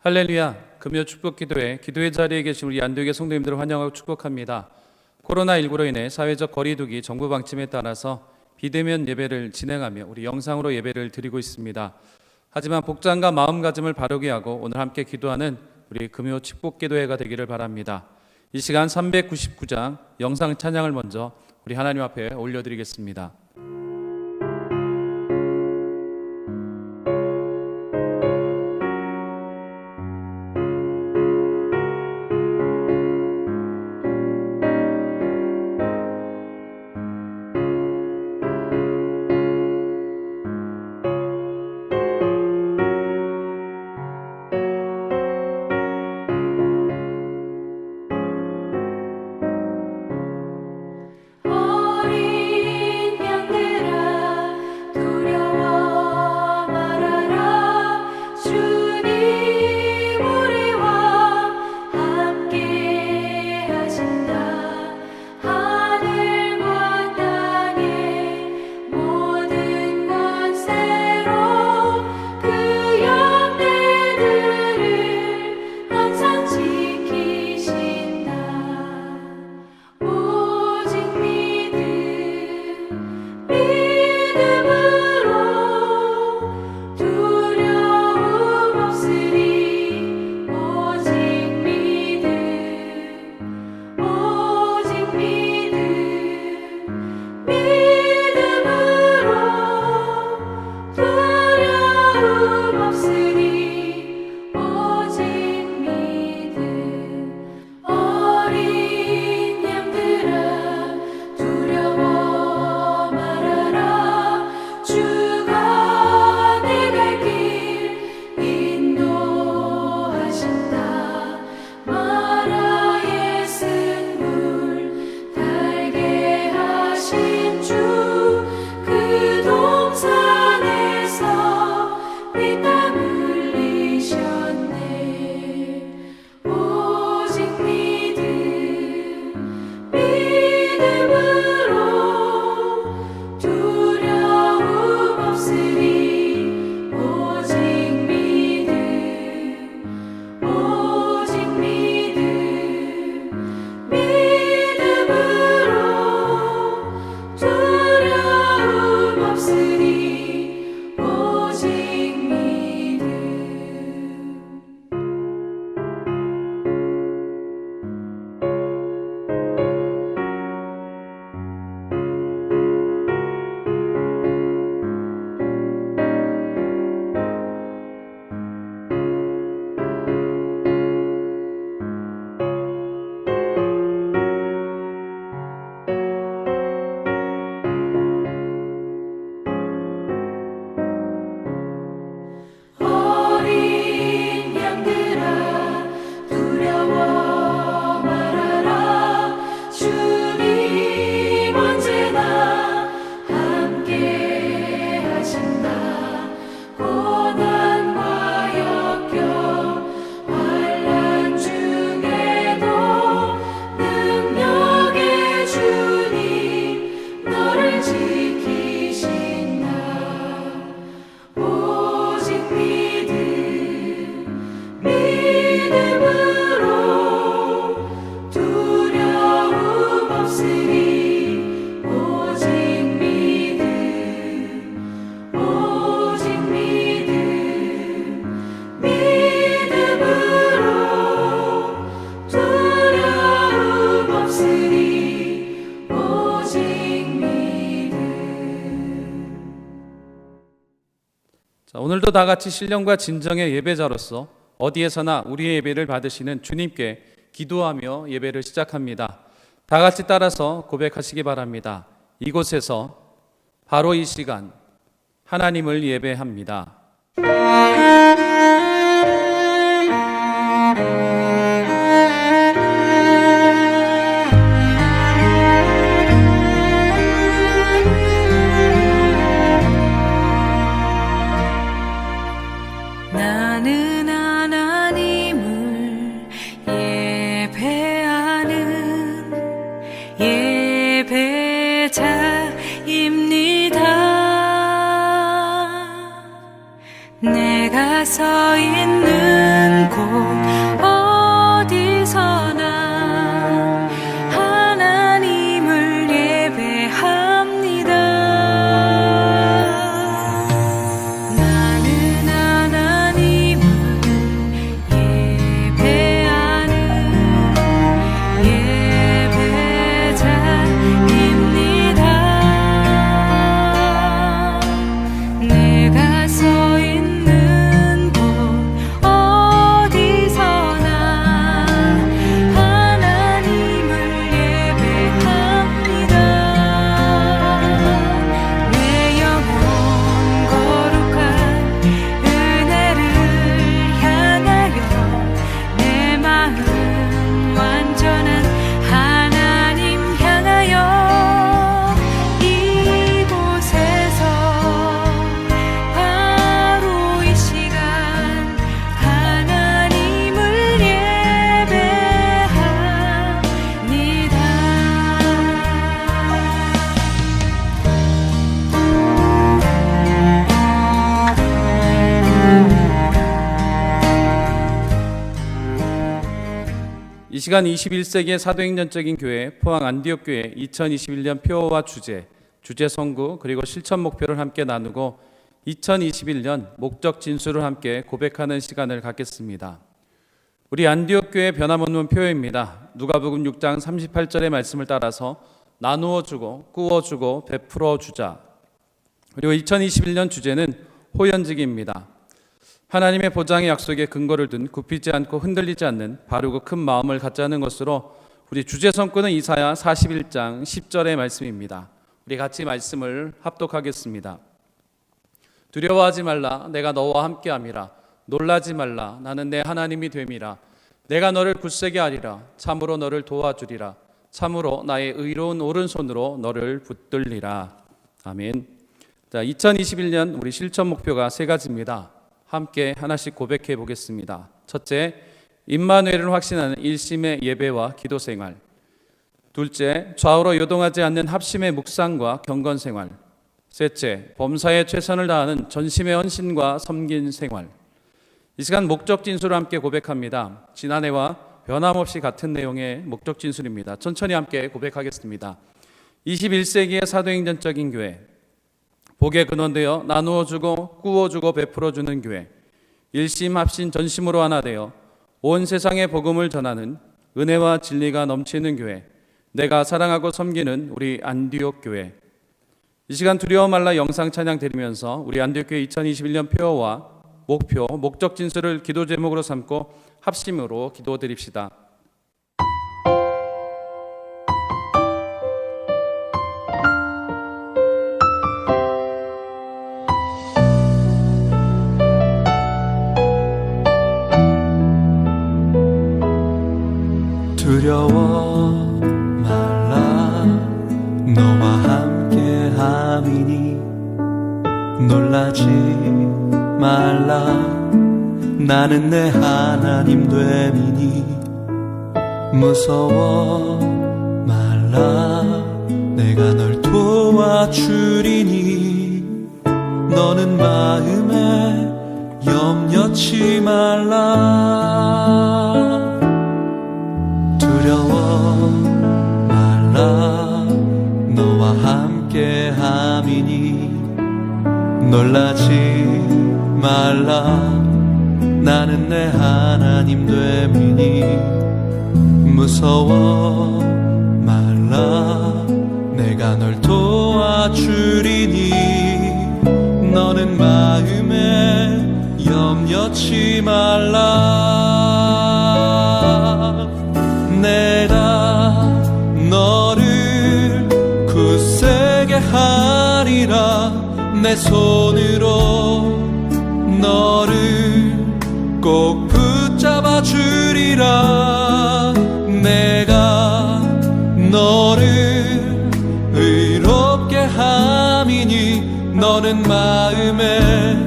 할렐루야, 금요 축복 기도회 기도의 자리에 계신 우리 안동교회 성도님들을 환영하고 축복합니다. 코로나19로 인해 사회적 거리두기 정부 방침에 따라서 비대면 예배를 진행하며 우리 영상으로 예배를 드리고 있습니다. 하지만 복장과 마음가짐을 바르게 하고 오늘 함께 기도하는 우리 금요 축복 기도회가 되기를 바랍니다. 이 시간 399장 영상 찬양을 먼저 우리 하나님 앞에 올려드리겠습니다. 오늘도 다 같이 신령과 진정의 예배자로서 어디에서나 우리의 예배를 받으시는 주님께 기도하며 예배를 시작합니다. 다 같이 따라서 고백하시기 바랍니다. 이곳에서 바로 이 시간 하나님을 예배합니다. 나는 하나님을 예배하는 예배자입니다. 내가 서 있는 곳 시간 21세기의 사도행전적인 교회 포항 안디옥 교회 2021년 표어와 주제 선구 그리고 실천 목표를 함께 나누고 2021년 목적 진수를 함께 고백하는 시간을 갖겠습니다. 우리 안디옥 교회 변함없는 표어입니다. 누가복음 6장 38절의 말씀을 따라서 나누어 주고 꾸어 주고 베풀어 주자. 그리고 2021년 주제는 호연지기입니다. 하나님의 보장의 약속에 근거를 둔 굽히지 않고 흔들리지 않는 바르고 큰 마음을 갖자는 것으로 우리 주제 선구는 이사야 41장 10절의 말씀입니다. 우리 같이 말씀을 합독하겠습니다. 두려워하지 말라, 내가 너와 함께함이라. 놀라지 말라, 나는 내 하나님이 됨이라. 내가 너를 굳세게 하리라. 참으로 너를 도와주리라. 참으로 나의 의로운 오른손으로 너를 붙들리라. 아멘. 자, 2021년 우리 실천 목표가 세 가지입니다. 함께 하나씩 고백해 보겠습니다. 첫째, 임마누엘을 확신하는 일심의 예배와 기도 생활. 둘째, 좌우로 요동하지 않는 합심의 묵상과 경건 생활. 셋째, 범사에 최선을 다하는 전심의 헌신과 섬긴 생활. 이 시간 목적 진수를 함께 고백합니다. 지난해와 변함없이 같은 내용의 목적 진술입니다. 천천히 함께 고백하겠습니다. 21세기의 사도행전적인 교회, 복의 근원되어 나누어주고 꾸어주고 베풀어주는 교회, 일심 합심 전심으로 하나 되어 온 세상에 복음을 전하는 은혜와 진리가 넘치는 교회, 내가 사랑하고 섬기는 우리 안디옥 교회. 이 시간 두려워 말라 영상 찬양 드리면서 우리 안디옥 교회 2021년 표어와 목표, 목적 진수를 기도 제목으로 삼고 합심으로 기도 드립시다. 두려워 말라, 너와 함께 함이니. 놀라지 말라, 나는 내 하나님 됨이니. 무서워 말라, 내가 널 도와주리니. 너는 마음에 염려치 말라. 두려워 말라, 너와 함께 함이니. 놀라지 말라, 나는 내 하나님 됨이니. 무서워 말라, 내가 널 도와주리니. 너는 마음에 염려치 말라. 내가 너를 굳세게 하리라. 내 손으로 너를 꼭 붙잡아 주리라. 내가 너를 의롭게 함이니. 너는 마음에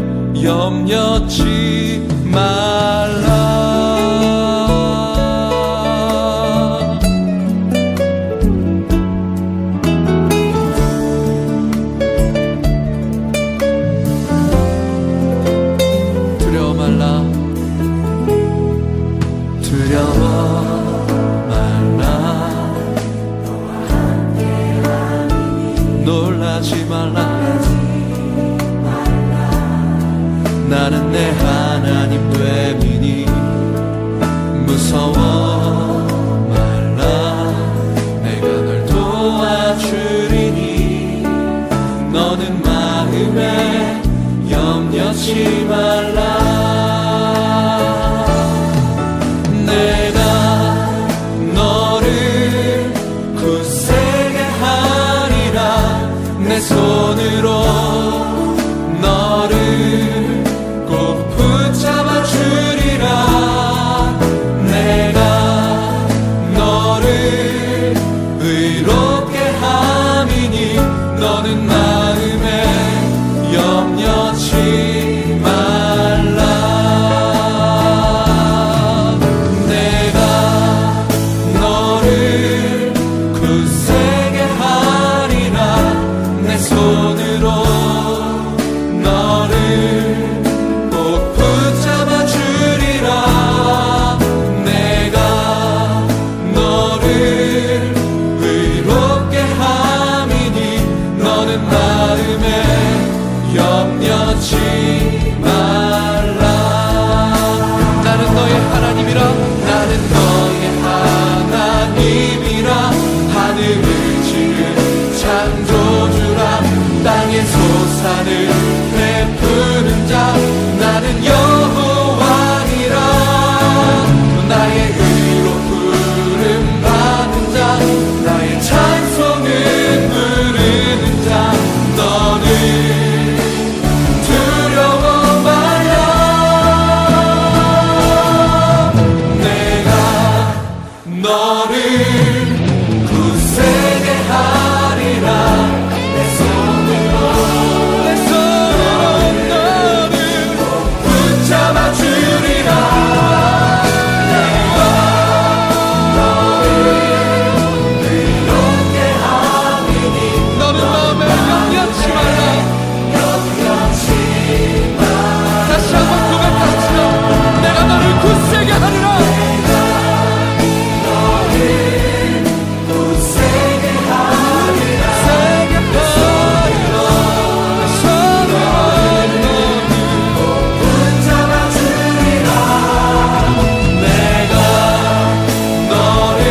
염려치 말라. 놀라지 말라, 나는 내 하나님 됨이니. 무서워 말라, 내가 널 도와주리니. 너는 마음에 염려치 말라. 내가 너를 굳세게 하리라. 내 손으로 너를 꼭 붙잡아 주리라. 내가 너를 의롭게 함이니. 너는 마음에 염려치 말라. 내가 너를 굳세게 하리라. 내 손으로 너를 꼭 붙잡아 주리라. 내가 마음에 염려치 말라. 나는 너의 하나님이라. 나는 너의 하나님이라. 하늘을 지은 창조주라. 땅의 소산을 베푸는 자. 나는 여호와니라. 나의 의로 부름 받은 자. 나의 찬송을 부르는 자. 너는 두려워 말라. 내가 너를 굳세게 하리라. 내 손으로 너를 붙잡아 주리라. 내가 너를 의롭게 하리니. 너는 마음에 염려치 말라. 염려치 말라. 다시 한번 고백하시죠. 내가 너를 굳세게 하리라. 굳세게 하리라. 세게 하리라. 붙잡아 주리라. 내가 너를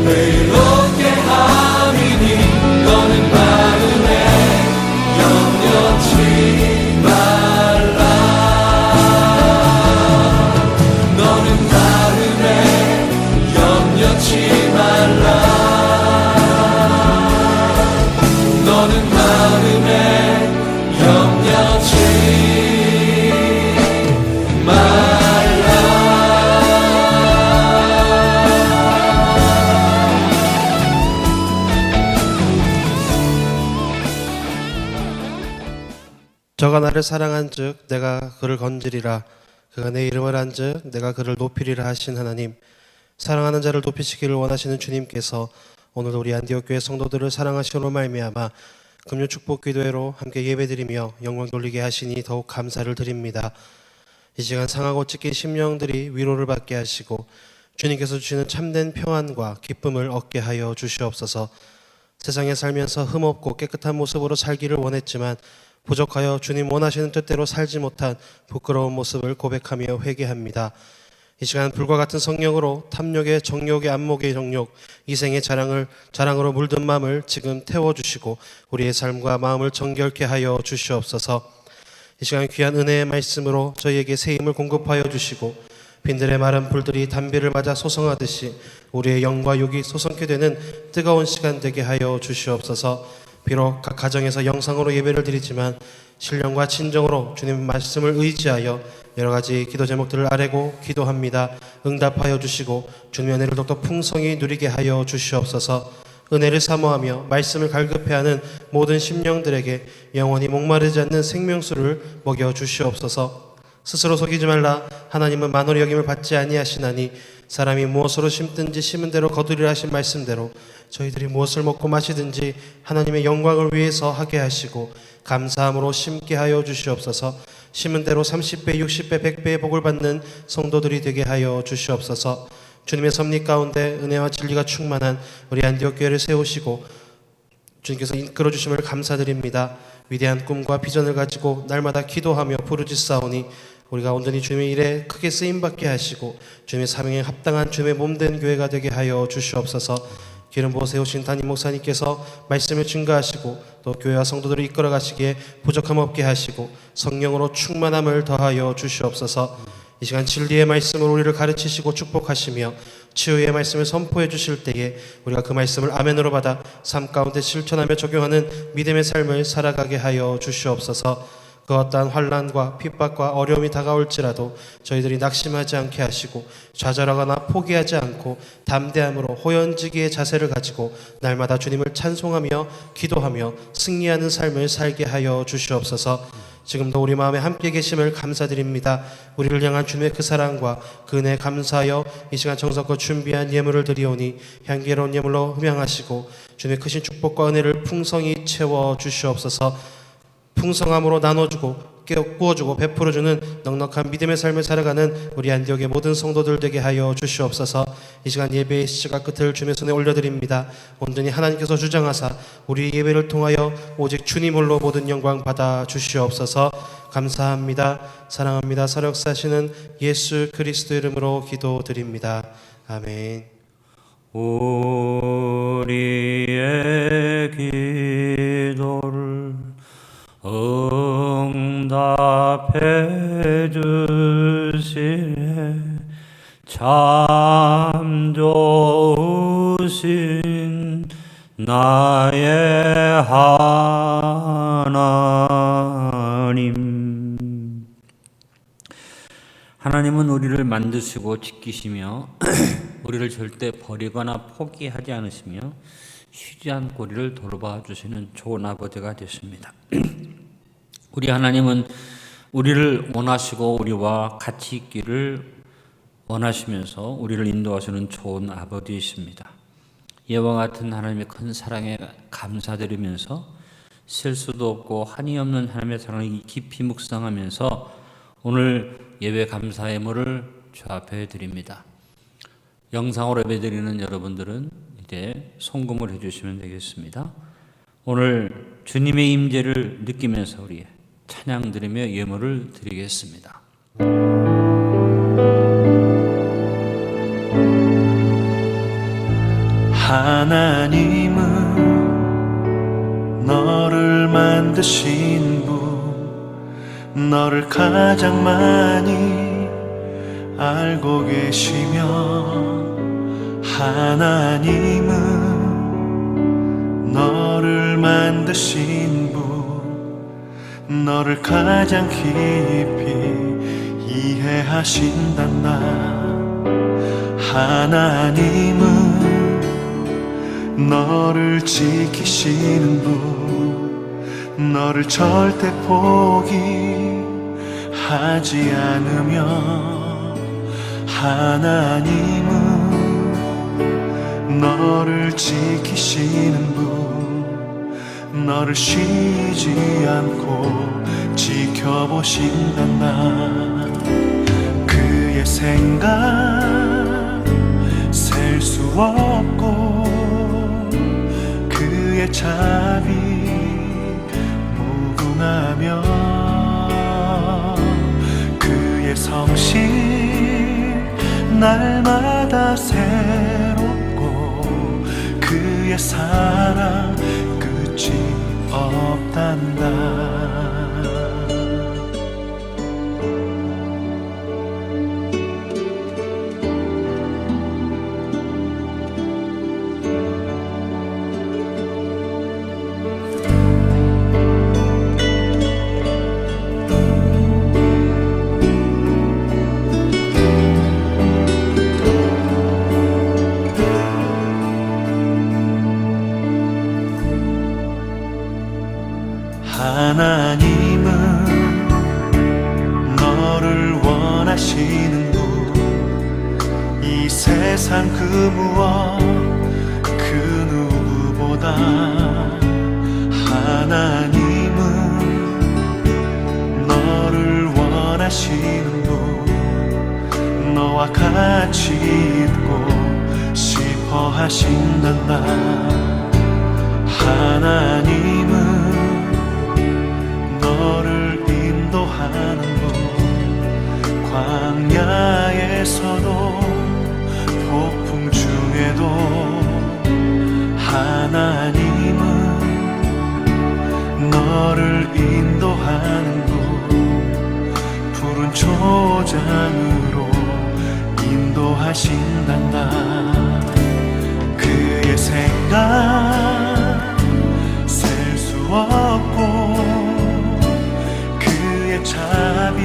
의롭게 하리니. 너는 마음에 염려치 말라. 너는 마음에 염려치 말라. 너는 마음에 염려치 말라. 저가 나를 사랑한즉 내가 그를 건지리라. 그가 내 이름을 한즉 내가 그를 높이리라 하신 하나님, 사랑하는 자를 높이시기를 원하시는 주님께서 오늘도 우리 안디옥 교회 성도들을 사랑하시로 말미암아 금요 축복 기도회로 함께 예배드리며 영광 돌리게 하시니 더욱 감사를 드립니다. 이 시간 상하고 찢긴 심령들이 위로를 받게 하시고 주님께서 주시는 참된 평안과 기쁨을 얻게 하여 주시옵소서. 세상에 살면서 흠없고 깨끗한 모습으로 살기를 원했지만 부족하여 주님 원하시는 뜻대로 살지 못한 부끄러운 모습을 고백하며 회개합니다. 이 시간 불과 같은 성령으로 탐욕의 정욕의 안목의 정욕, 이생의 자랑으로 물든 마음을 지금 태워주시고 우리의 삶과 마음을 정결케 하여 주시옵소서. 이 시간 귀한 은혜의 말씀으로 저희에게 새 힘을 공급하여 주시고 빈들의 마른 불들이 담비를 맞아 소성하듯이 우리의 영과 육이 소성케 되는 뜨거운 시간 되게 하여 주시옵소서. 비록 각 가정에서 영상으로 예배를 드리지만 신령과 진정으로 주님 말씀을 의지하여 여러 가지 기도 제목들을 아뢰고 기도합니다. 응답하여 주시고 주님의 은혜를 더욱더 풍성히 누리게 하여 주시옵소서. 은혜를 사모하며 말씀을 갈급해하는 모든 심령들에게 영원히 목마르지 않는 생명수를 먹여 주시옵소서. 스스로 속이지 말라. 하나님은 만홀히 여김을 받지 아니하시나니 사람이 무엇으로 심든지 심은 대로 거두리라 하신 말씀대로 저희들이 무엇을 먹고 마시든지 하나님의 영광을 위해서 하게 하시고 감사함으로 심게 하여 주시옵소서. 심은 대로 30배, 60배, 100배의 복을 받는 성도들이 되게 하여 주시옵소서. 주님의 섭리 가운데 은혜와 진리가 충만한 우리 안디옥 교회를 세우시고 주님께서 이끌어 주심을 감사드립니다. 위대한 꿈과 비전을 가지고 날마다 기도하며 부르짖사오니 우리가 온전히 주님의 일에 크게 쓰임받게 하시고 주님의 사명에 합당한 주님의 몸된 교회가 되게 하여 주시옵소서. 기름 부어 세우신 담임 목사님께서 말씀을 증거하시고 또 교회와 성도들을 이끌어 가시기에 부족함 없게 하시고 성령으로 충만함을 더하여 주시옵소서. 이 시간 진리의 말씀으로 우리를 가르치시고 축복하시며 치유의 말씀을 선포해 주실 때에 우리가 그 말씀을 아멘으로 받아 삶 가운데 실천하며 적용하는 믿음의 삶을 살아가게 하여 주시옵소서. 그 어떠한 환난과 핍박과 어려움이 다가올지라도 저희들이 낙심하지 않게 하시고 좌절하거나 포기하지 않고 담대함으로 호연지기의 자세를 가지고 날마다 주님을 찬송하며 기도하며 승리하는 삶을 살게 하여 주시옵소서. 지금도 우리 마음에 함께 계심을 감사드립니다. 우리를 향한 주님의 그 사랑과 그 은혜 감사하여 이 시간 정성껏 준비한 예물을 드리오니 향기로운 예물로 흠양하시고 주님의 크신 축복과 은혜를 풍성히 채워 주시옵소서. 풍성함으로 나눠주고 꾸어주고 베풀어주는 넉넉한 믿음의 삶을 살아가는 우리 안디옥의 모든 성도들 되게 하여 주시옵소서. 이 시간 예배의 시작 끝을 주님의 손에 올려드립니다. 온전히 하나님께서 주장하사 우리 예배를 통하여 오직 주님 홀로 모든 영광 받아 주시옵소서. 감사합니다. 사랑합니다. 사역사시는 예수 그리스도 이름으로 기도드립니다. 아멘. 우리의 기도를 응답해 주시네. 참 좋으신 나의 하나님. 하나님은 우리를 만드시고 지키시며 우리를 절대 버리거나 포기하지 않으시며 쉬지 않고 우리를 돌봐 주시는 좋은 아버지가 되십니다. 우리 하나님은 우리를 원하시고 우리와 같이 있기를 원하시면서 우리를 인도하시는 좋은 아버지이십니다. 이와 같은 하나님의 큰 사랑에 감사드리면서 실수도 없고 한이 없는 하나님의 사랑을 깊이 묵상하면서 오늘 예배 감사의 예물을 주 앞에 드립니다. 영상으로 예배드리는 여러분들은 이제 송금을 해주시면 되겠습니다. 오늘 주님의 임재를 느끼면서 우리 찬양 드리며 예물을 드리겠습니다. 하나님은 너를 만드신 분, 너를 가장 많이 알고 계시며, 하나님은 너를 만드신 분, 너를 가장 깊이 이해하신단다. 하나님은 너를 지키시는 분, 너를 절대 포기하지 않으며, 하나님은 너를 지키시는 분, 너를 쉬지 않고 지켜보신단다. 그의 생각 셀 수 없고 그의 자비 무궁하며, 그의 성실 날마다 새롭고 그의 사랑 끝이 없단다. 하나님은 너를 원하시는 분, 이 세상 그 무엇 그 누구보다. 하나님은 너를 원하시는 분, 너와 같이 있고 싶어 하신단다. 하나님은 너를 인도하는 분, 광야에서도 폭풍 중에도. 하나님은 너를 인도하는 분, 푸른 초장으로 인도하신단다. 그의 생각 셀 수 없고 자비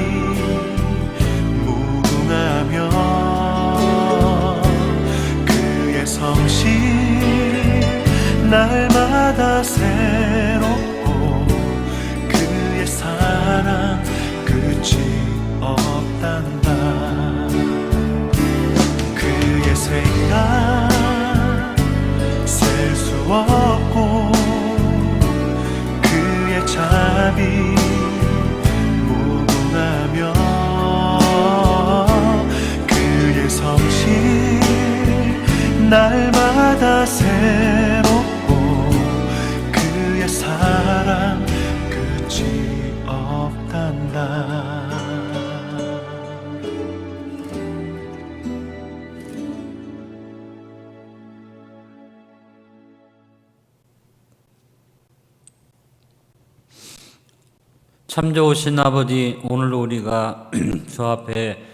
무궁하며, 그의 성실 날마다 새롭고 그의 사랑 끝이 없단다. 그의 생각 셀 수 없고 그의 자비 날마다 새롭고 그의 사랑 끝이 없단다. 참 좋으신 아버지, 오늘 우리가 주 앞에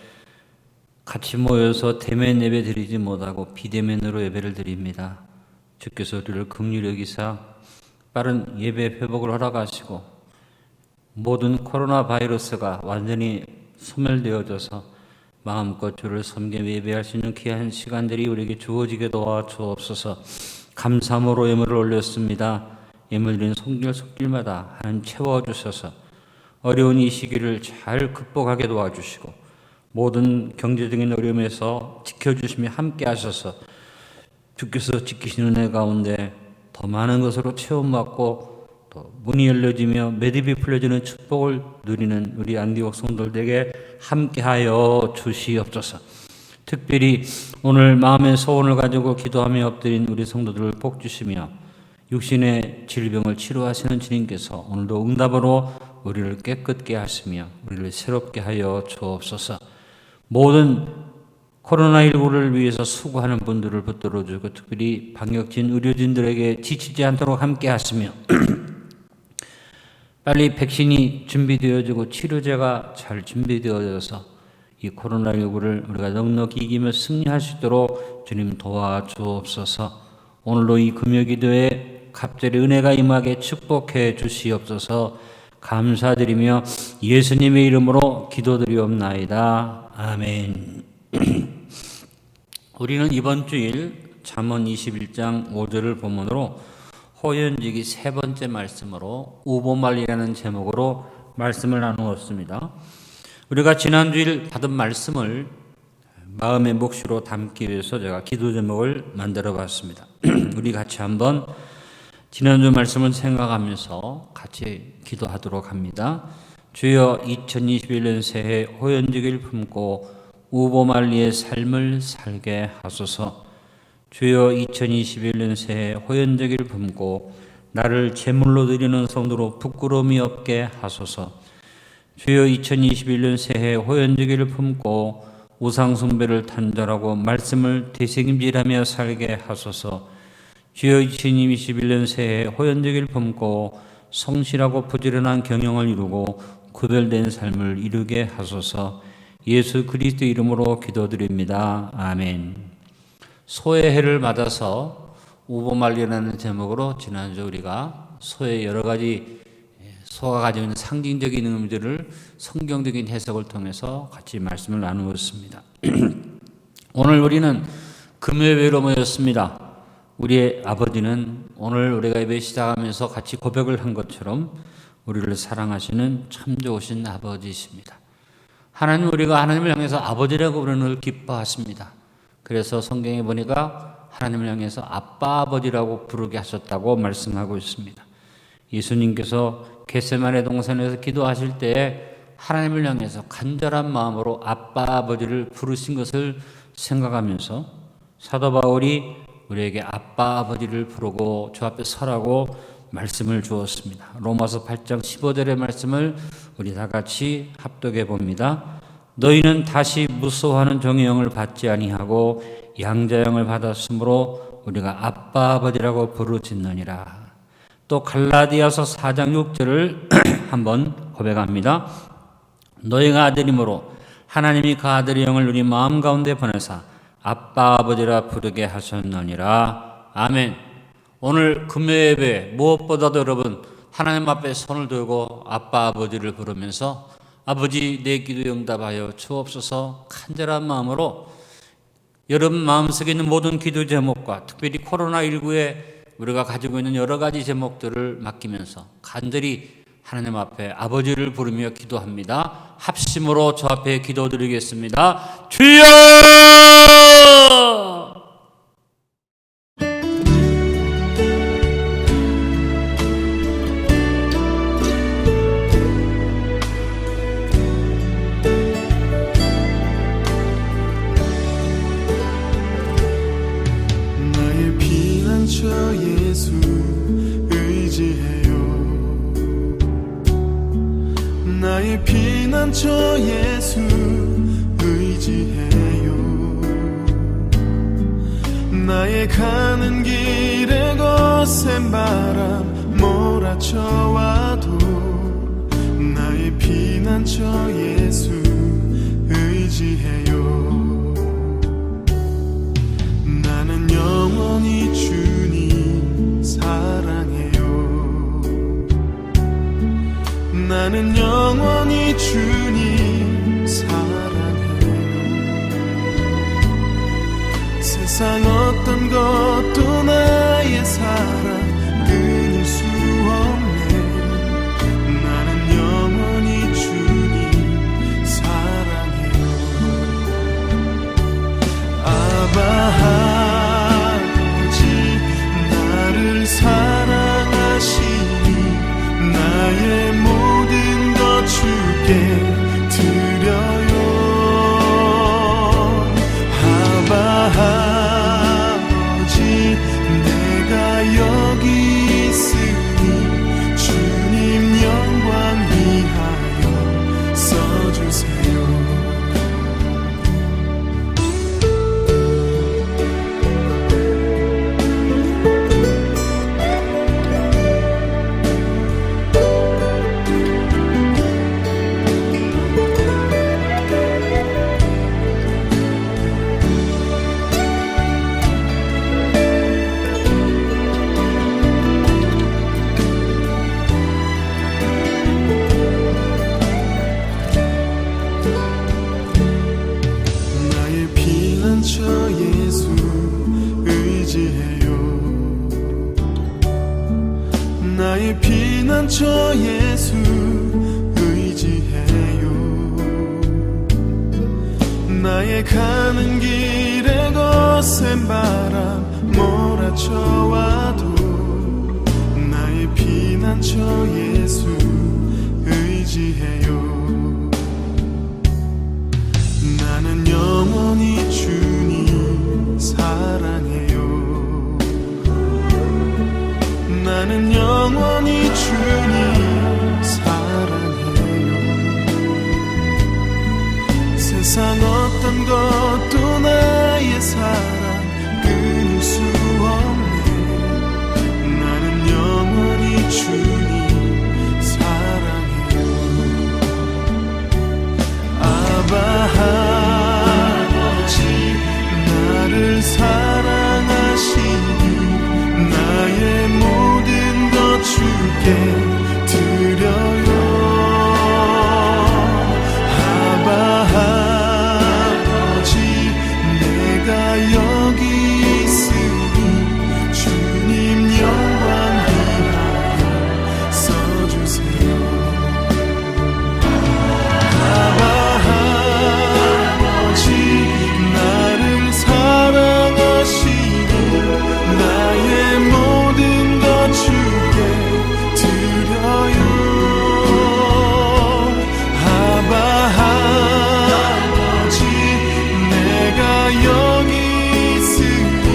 같이 모여서 대면 예배 드리지 못하고 비대면으로 예배를 드립니다. 주께서 우리를 긍휼히 여기사 빠른 예배 회복을 허락하시고 모든 코로나 바이러스가 완전히 소멸되어져서 마음껏 주를 섬겨 예배할 수 있는 귀한 시간들이 우리에게 주어지게 도와주옵소서. 감사함으로 예물을 올렸습니다. 예물 드린 손길마다 하나님 채워주셔서 어려운 이 시기를 잘 극복하게 도와주시고 모든 경제적인 어려움에서 지켜주시며 함께 하셔서 주께서 지키시는 은혜 가운데 더 많은 것으로 체험받고 또 문이 열려지며 매듭이 풀려지는 축복을 누리는 우리 안디옥 성도들에게 함께하여 주시옵소서. 특별히 오늘 마음의 소원을 가지고 기도하며 엎드린 우리 성도들을 복 주시며 육신의 질병을 치료하시는 주님께서 오늘도 응답으로 우리를 깨끗게 하시며 우리를 새롭게 하여 주옵소서. 모든 코로나19를 위해서 수고하는 분들을 붙들어 주고 특별히 방역진 의료진들에게 지치지 않도록 함께 하시며 빨리 백신이 준비되어지고 치료제가 잘 준비되어져서 이 코로나19를 우리가 넉넉히 이기며 승리할 수 있도록 주님 도와주옵소서. 오늘도 이 금요기도에 갑절의 은혜가 임하게 축복해 주시옵소서. 감사드리며 예수님의 이름으로 기도드리옵나이다. 아멘. 우리는 이번 주일 잠언 21장 5절을 본문으로 호연지기 세 번째 말씀으로 우보말이라는 제목으로 말씀을 나누었습니다. 우리가 지난 주일 받은 말씀을 마음의 몫으로 담기 위해서 제가 기도 제목을 만들어 봤습니다. 우리 같이 한번 지난주 말씀을 생각하면서 같이 기도하도록 합니다. 주여 2021년 새해 호연지기를 품고 우보말리의 삶을 살게 하소서. 주여 2021년 새해 호연지기를 품고 나를 제물로 드리는 성도로 부끄러움이 없게 하소서. 주여 2021년 새해 호연지기를 품고 우상숭배를 단절하고 말씀을 되새김질하며 살게 하소서. 주여 2021년 새해 호연지기를 품고 성실하고 부지런한 경영을 이루고 구별된 삶을 이루게 하소서. 예수 그리스도 이름으로 기도드립니다. 아멘. 소의 해를 맞아서 우보말리라는 제목으로 지난주 우리가 소의 여러 가지 소가 가지고 있는 상징적인 의미들을 성경적인 해석을 통해서 같이 말씀을 나누었습니다. 오늘 우리는 금요예배로 모였습니다. 우리의 아버지는 오늘 우리가 예배 시작하면서 같이 고백을 한 것처럼 우리를 사랑하시는 참 좋으신 아버지이십니다. 하나님, 우리가 하나님을 향해서 아버지라고 부르는 걸 기뻐하십니다. 그래서 성경에 보니까 하나님을 향해서 아빠 아버지라고 부르게 하셨다고 말씀하고 있습니다. 예수님께서 겟세마네 동산에서 기도하실 때 하나님을 향해서 간절한 마음으로 아빠 아버지를 부르신 것을 생각하면서 사도 바울이 우리에게 아빠 아버지를 부르고 주 앞에 서라고 말씀을 주었습니다. 로마서 8장 15절의 말씀을 우리 다 같이 합독해 봅니다. 너희는 다시 무소하는 종의 영을 받지 아니하고 양자 영을 받았으므로 우리가 아빠 아버지라고 부르짖느니라. 또 갈라디아서 4장 6절을 한번 고백합니다. 너희가 아들이므로 하나님이 그 아들의 영을 우리 마음 가운데 보내사 아빠 아버지라 부르게 하셨느니라. 아멘. 오늘 금요예배 무엇보다도 여러분 하나님 앞에 손을 들고 아빠 아버지를 부르면서 아버지 내 기도 응답하여 주옵소서 간절한 마음으로 여러분 마음속에 있는 모든 기도 제목과 특별히 코로나19에 우리가 가지고 있는 여러 가지 제목들을 맡기면서 간절히 하나님 앞에 아버지를 부르며 기도합니다. 합심으로 저 앞에 기도드리겠습니다. 주여! 나의 피난처 예수 의지해요. 나의 가는 길에 거센 바람 몰아쳐와도 나의 피난처 예수 의지해요. 나는 영원히 주님 사랑해요. 나는 영원히 주님 사랑해요. 세상 어떤 것도 나의 사랑 끊을 수 없네. 나는 영원히 주님 사랑해요. 아바 아버지 나를 사랑하시니 나의 모든 것 주께 드려요. 아바 아버지 내가 여기 있으니 주님 영광 위하여 써주세요. 나의 피난처 예수 의지해요. 나의 피난처 예수 의지해요. 나의 가는 길에 거센 바람 몰아쳐와도 나의 피난처 예수 의지해요. 나는 영원히 주님 사랑해요. 나는 영원히 주님 사랑해요. 세상 어떤 것도 나의 사랑 끊을 수 없네. 나는 영원히 주님 사랑해요. 아바 아버지 나를 사랑하시니 나의 모든 것 주께 드려요. 아바 아버지 내가 여기 있으니 주님 영광 위하여 써주세요. 나를 사랑하시니 나의 모든 것 주께 드려요. 아버지 내가 여기 있으니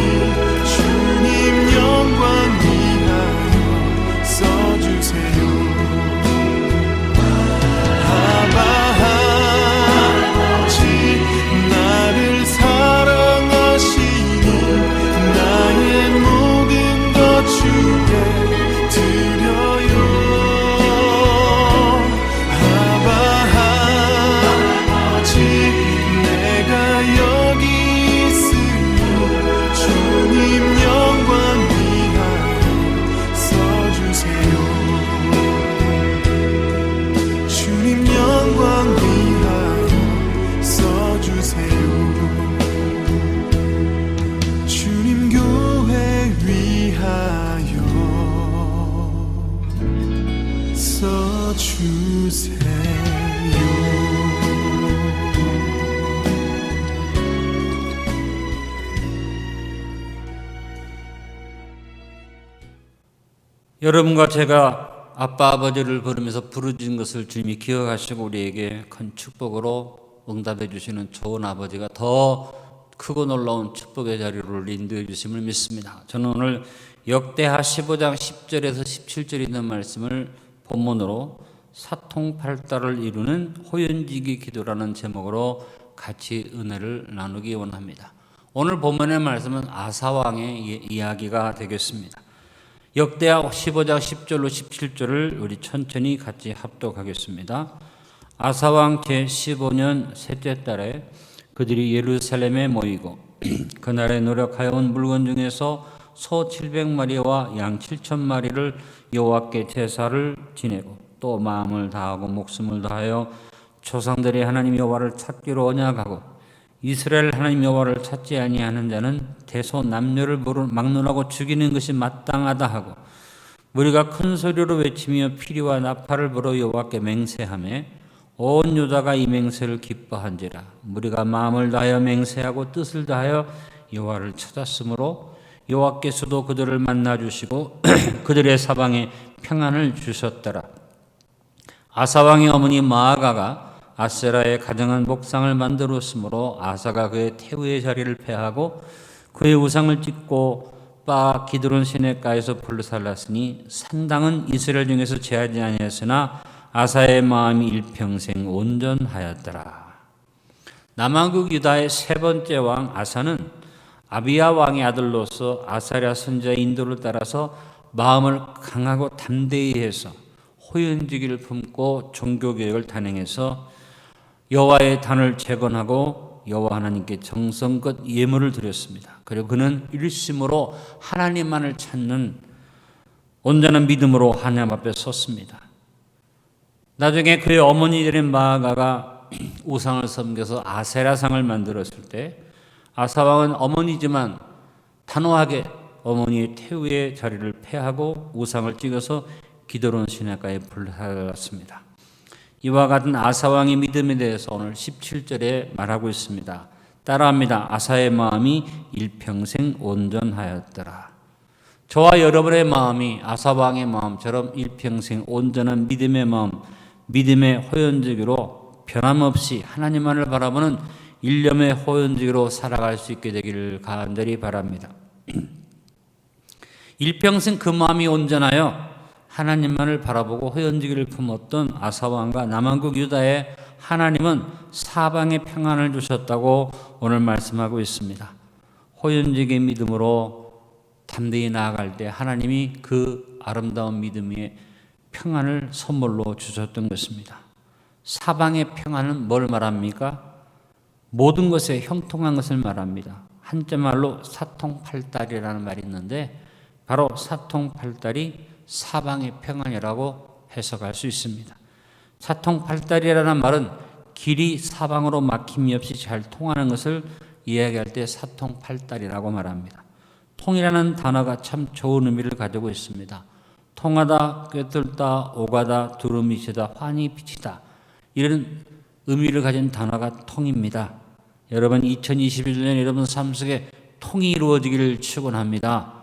주님 영광 위하여 써주세요. 나를 사랑하시니 나의 모든 것 주께 드려요. 아버지 내가 여기 있으니 주님 영광 위하여 써주세요. 주님 영광 위하여 써주세요. 주님 교회 위하여 써주세요. 여러분과 제가 아빠 아버지를 부르면서 부르짖은 것을 주님이 기억하시고 우리에게 큰 축복으로 응답해 주시는 좋은 아버지가 더 크고 놀라운 축복의 자리로 인도해 주심을 믿습니다. 저는 오늘 역대하 15장 10절에서 17절 있는 말씀을 본문으로 사통팔달을 이루는 호연지기 기도라는 제목으로 같이 은혜를 나누기 원합니다. 오늘 본문의 말씀은 아사왕의 이야기가 되겠습니다. 역대하 15장 10절로 17절을 우리 천천히 같이 합독하겠습니다. 아사왕 제15년 셋째 달에 그들이 예루살렘에 모이고 그날에 노력하여온 물건 중에서 소 700마리와 양 7,000마리를 여호와께 제사를 지내고 또 마음을 다하고 목숨을 다하여 조상들의 하나님 여호와를 찾기로 언약하고 이스라엘 하나님 여호와를 찾지 아니하는 자는 대소 남녀를 막론하고 죽이는 것이 마땅하다 하고 무리가 큰 소리로 외치며 피리와 나팔을 불어 여호와께 맹세하며 온 유다가 이 맹세를 기뻐한지라. 무리가 마음을 다하여 맹세하고 뜻을 다하여 여호와를 찾았으므로 여호와께서도 그들을 만나 주시고 그들의 사방에 평안을 주셨더라. 아사왕의 어머니 마아가가 아세라의 가정한 목상을 만들었으므로 아사가 그의 태우의 자리를 폐하고 그의 우상을 찢고 바 기드론 시내가에서 불살랐으니 산당은 이스라엘 중에서 제하지 아니하였으나 아사의 마음이 일평생 온전하였더라. 남왕국 유다의 세 번째 왕 아사는 아비야 왕의 아들로서 아사랴 선지자의 인도를 따라서 마음을 강하고 담대히 해서 호연지기를 품고 종교개혁을 단행해서 여호와의 단을 재건하고 여호와 하나님께 정성껏 예물을 드렸습니다. 그리고 그는 일심으로 하나님만을 찾는 온전한 믿음으로 하나님 앞에 섰습니다. 나중에 그의 어머니 되는 마아가가 우상을 섬겨서 아세라상을 만들었을 때 아사왕은 어머니지만 단호하게 어머니의 태우의 자리를 폐하고 우상을 찍어서 기드론 시내가에 불살랐습니다. 이와 같은 아사왕의 믿음에 대해서 오늘 17절에 말하고 있습니다. 따라합니다. 아사의 마음이 일평생 온전하였더라. 저와 여러분의 마음이 아사왕의 마음처럼 일평생 온전한 믿음의 마음, 믿음의 호연지기로 변함없이 하나님만을 바라보는 일념의 호연지기로 살아갈 수 있게 되기를 간절히 바랍니다. 일평생 그 마음이 온전하여 하나님만을 바라보고 호연지기를 품었던 아사왕과 남왕국 유다에 하나님은 사방에 평안을 주셨다고 오늘 말씀하고 있습니다. 호연지기의 믿음으로 담대히 나아갈 때 하나님이 그 아름다운 믿음의 평안을 선물로 주셨던 것입니다. 사방의 평안은 뭘 말합니까? 모든 것에 형통한 것을 말합니다. 한자말로 사통팔달이라는 말이 있는데 바로 사통팔달이 사방의 평안이라고 해석할 수 있습니다. 사통팔달이라는 말은 길이 사방으로 막힘이 없이 잘 통하는 것을 이야기할 때 사통팔달이라고 말합니다. 통이라는 단어가 참 좋은 의미를 가지고 있습니다. 통하다, 꿰뚫다, 오가다, 두루미치다, 환히 비치다 이런 의미를 가진 단어가 통입니다. 여러분 2021년 여러분 삶 속에 통이 이루어지기를 축원합니다.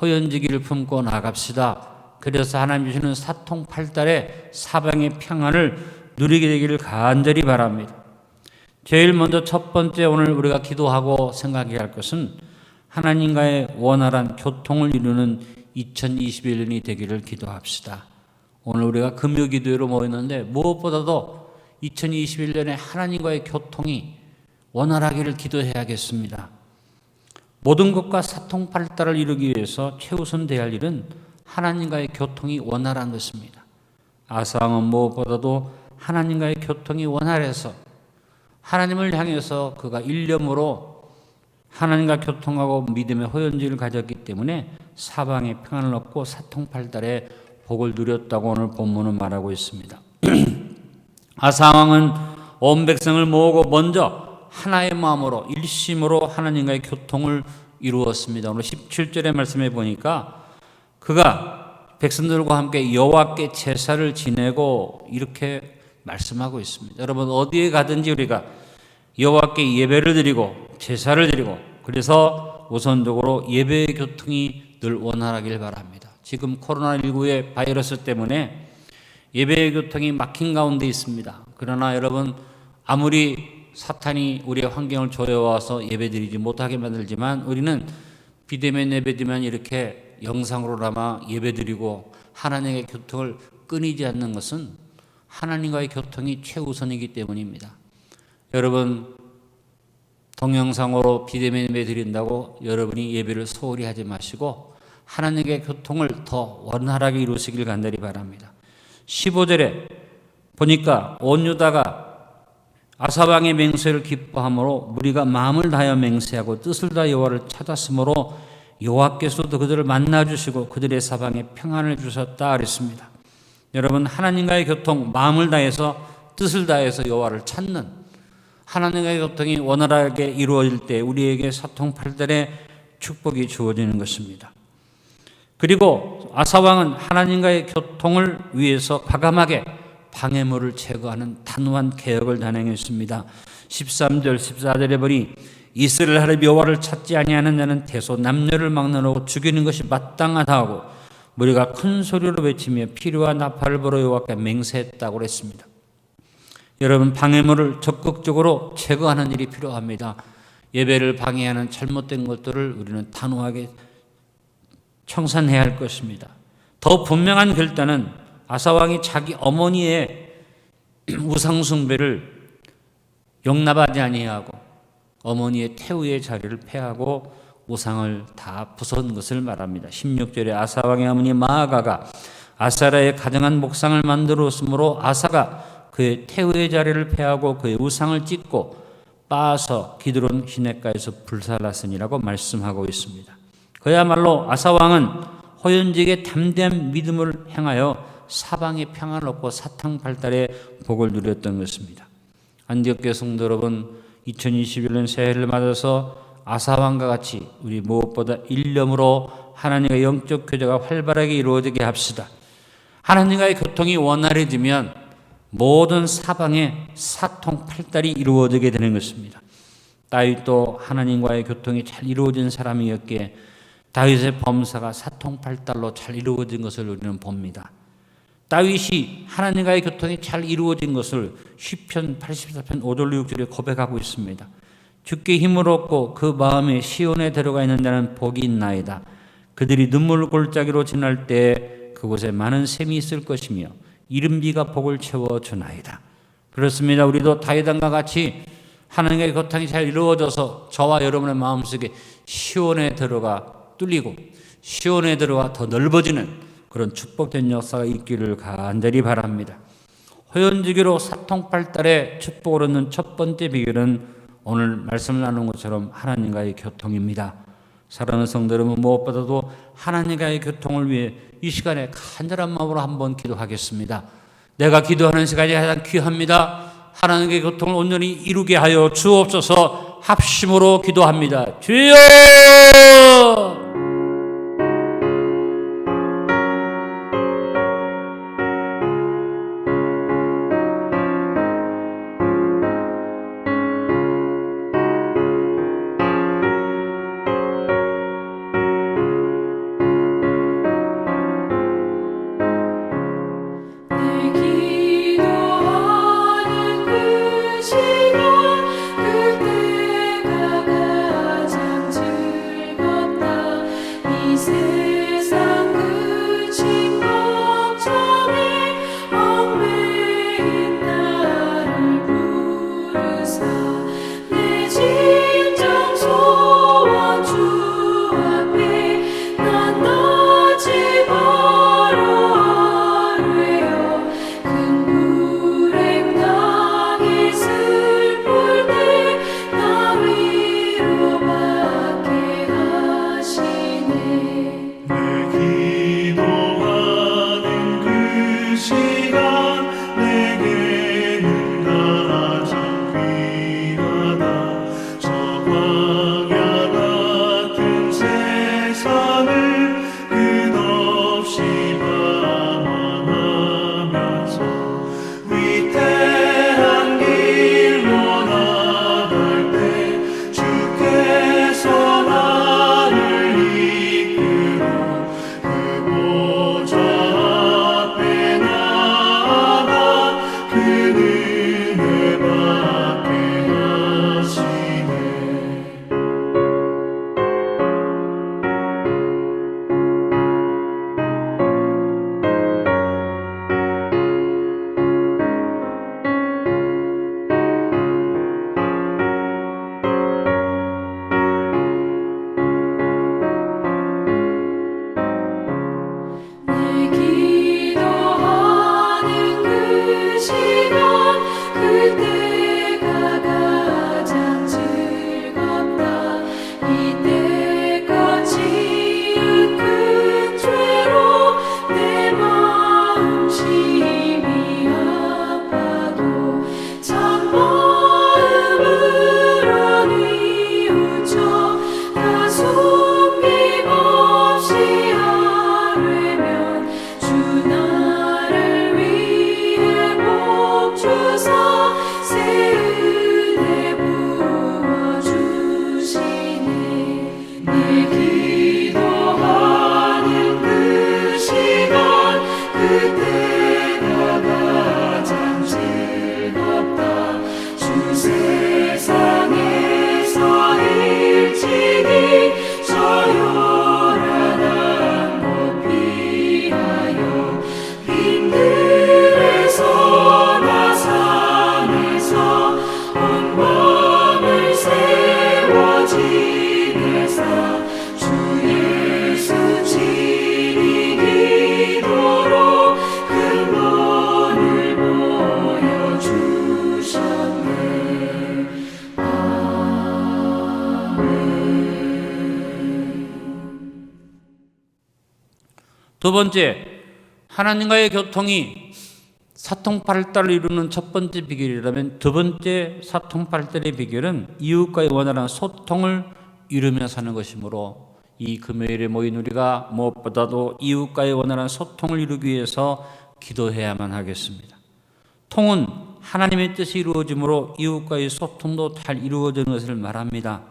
호연지기를 품고 나갑시다. 그래서 하나님 주시는 사통팔달의 사방의 평안을 누리게 되기를 간절히 바랍니다. 제일 먼저 첫 번째 오늘 우리가 기도하고 생각해야 할 것은 하나님과의 원활한 교통을 이루는 2021년이 되기를 기도합시다. 오늘 우리가 금요기도회로 모였는데 무엇보다도 2021년에 하나님과의 교통이 원활하기를 기도해야겠습니다. 모든 것과 사통팔달을 이루기 위해서 최우선 돼야 할 일은 하나님과의 교통이 원활한 것입니다. 아사왕은 무엇보다도 하나님과의 교통이 원활해서 하나님을 향해서 그가 일념으로 하나님과 교통하고 믿음의 호연지를 가졌기 때문에 사방에 평안을 얻고 사통팔달의 복을 누렸다고 오늘 본문은 말하고 있습니다. 아사왕은 온 백성을 모으고 먼저 하나의 마음으로 일심으로 하나님과의 교통을 이루었습니다. 오늘 17절의 말씀에 보니까 그가 백성들과 함께 여호와께 제사를 지내고 이렇게 말씀하고 있습니다. 여러분 어디에 가든지 우리가 여호와께 예배를 드리고 제사를 드리고 그래서 우선적으로 예배의 교통이 늘 원활하길 바랍니다. 지금 코로나19의 바이러스 때문에 예배의 교통이 막힌 가운데 있습니다. 그러나 여러분 아무리 사탄이 우리의 환경을 조여와서 예배드리지 못하게 만들지만 우리는 비대면 예배드리면 이렇게 영상으로나마 예배드리고 하나님의 교통을 끊이지 않는 것은 하나님과의 교통이 최우선이기 때문입니다. 여러분, 동영상으로 비대면 예배 드린다고 여러분이 예배를 소홀히 하지 마시고 하나님의 교통을 더 원활하게 이루시길 간절히 바랍니다. 15절에 보니까 온 유다가 아사왕의 맹세를 기뻐함으로 무리가 마음을 다하여 맹세하고 뜻을 다하여 여호와를 찾았으므로 여호와께서도 그들을 만나주시고 그들의 사방에 평안을 주셨다 그랬습니다. 여러분, 하나님과의 교통, 마음을 다해서 뜻을 다해서 여호와를 찾는 하나님과의 교통이 원활하게 이루어질 때 우리에게 사통팔달의 축복이 주어지는 것입니다. 그리고 아사왕은 하나님과의 교통을 위해서 과감하게 방해물을 제거하는 단호한 개혁을 단행했습니다. 13절 14절에 보니 이스라엘 하나님 여호와를 찾지 아니하는 자는 대소 남녀를 막론하고 죽이는 것이 마땅하다 하고 무리가 큰 소리로 외치며 피리와 나팔을 불어 여호와께 맹세했다고 했습니다. 여러분, 방해물을 적극적으로 제거하는 일이 필요합니다. 예배를 방해하는 잘못된 것들을 우리는 단호하게 청산해야 할 것입니다. 더 분명한 결단은 아사왕이 자기 어머니의 우상숭배를 용납하지 아니하고 어머니의 태우의 자리를 폐하고 우상을 다 부숴은 것을 말합니다. 16절에 아사왕의 어머니 마아가가 아사라의 가정한 목상을 만들었으므로 아사가 그의 태우의 자리를 폐하고 그의 우상을 찢고 빻아서 기드론 시냇가에서 불살랐으니라고 말씀하고 있습니다. 그야말로 아사왕은 호연직의 담대한 믿음을 행하여 사방의 평안을 얻고 사탕발달의 복을 누렸던 것입니다. 안디옥교회 성도 여러분, 2021년 새해를 맞아서 아사왕과 같이 우리 무엇보다 일념으로 하나님과 영적 교제가 활발하게 이루어지게 합시다. 하나님과의 교통이 원활해지면 모든 사방에 사통팔달이 이루어지게 되는 것입니다. 다윗도 하나님과의 교통이 잘 이루어진 사람이었기에 다윗의 범사가 사통팔달로 잘 이루어진 것을 우리는 봅니다. 다윗이 하나님과의 교통이 잘 이루어진 것을 시편 84편 5절 6절에 고백하고 있습니다. 주께 힘을 얻고 그 마음에 시온에 들어가 있는 자는 복이 있나이다. 그들이 눈물 골짜기로 지날 때 그곳에 많은 샘이 있을 것이며 이른비가 복을 채워주나이다. 그렇습니다. 우리도 다윗왕과 같이 하나님의 교통이 잘 이루어져서 저와 여러분의 마음속에 시온에 들어가 뚫리고 시온에 들어가 더 넓어지는 그런 축복된 역사가 있기를 간절히 바랍니다. 호연지기로 사통팔달의 축복을 얻는 첫 번째 비결은 오늘 말씀을 나눈 것처럼 하나님과의 교통입니다. 사랑하는 성도 여러분, 무엇보다도 하나님과의 교통을 위해 이 시간에 간절한 마음으로 한번 기도하겠습니다. 내가 기도하는 시간이 가장 귀합니다. 하나님의 교통을 온전히 이루게 하여 주옵소서. 합심으로 기도합니다. 주여! 내 기도하는 그 시간 그때가 가장 즐겁다. 두 번째, 하나님과의 교통이 사통팔달을 이루는 첫 번째 비결이라면 두 번째 사통팔달의 비결은 이웃과의 원활한 소통을 이루며 사는 것이므로 이 금요일에 모인 우리가 무엇보다도 이웃과의 원활한 소통을 이루기 위해서 기도해야만 하겠습니다. 통은 하나님의 뜻이 이루어지므로 이웃과의 소통도 잘 이루어지는 것을 말합니다.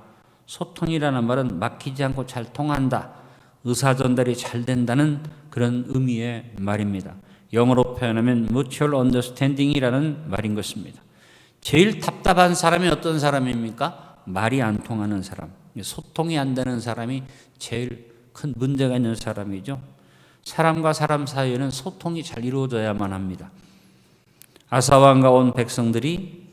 소통이라는 말은 막히지 않고 잘 통한다, 의사 전달이 잘 된다는 그런 의미의 말입니다. 영어로 표현하면 mutual understanding이라는 말인 것입니다. 제일 답답한 사람이 어떤 사람입니까? 말이 안 통하는 사람, 소통이 안 되는 사람이 제일 큰 문제가 있는 사람이죠. 사람과 사람 사이에는 소통이 잘 이루어져야만 합니다. 아사왕과 온 백성들이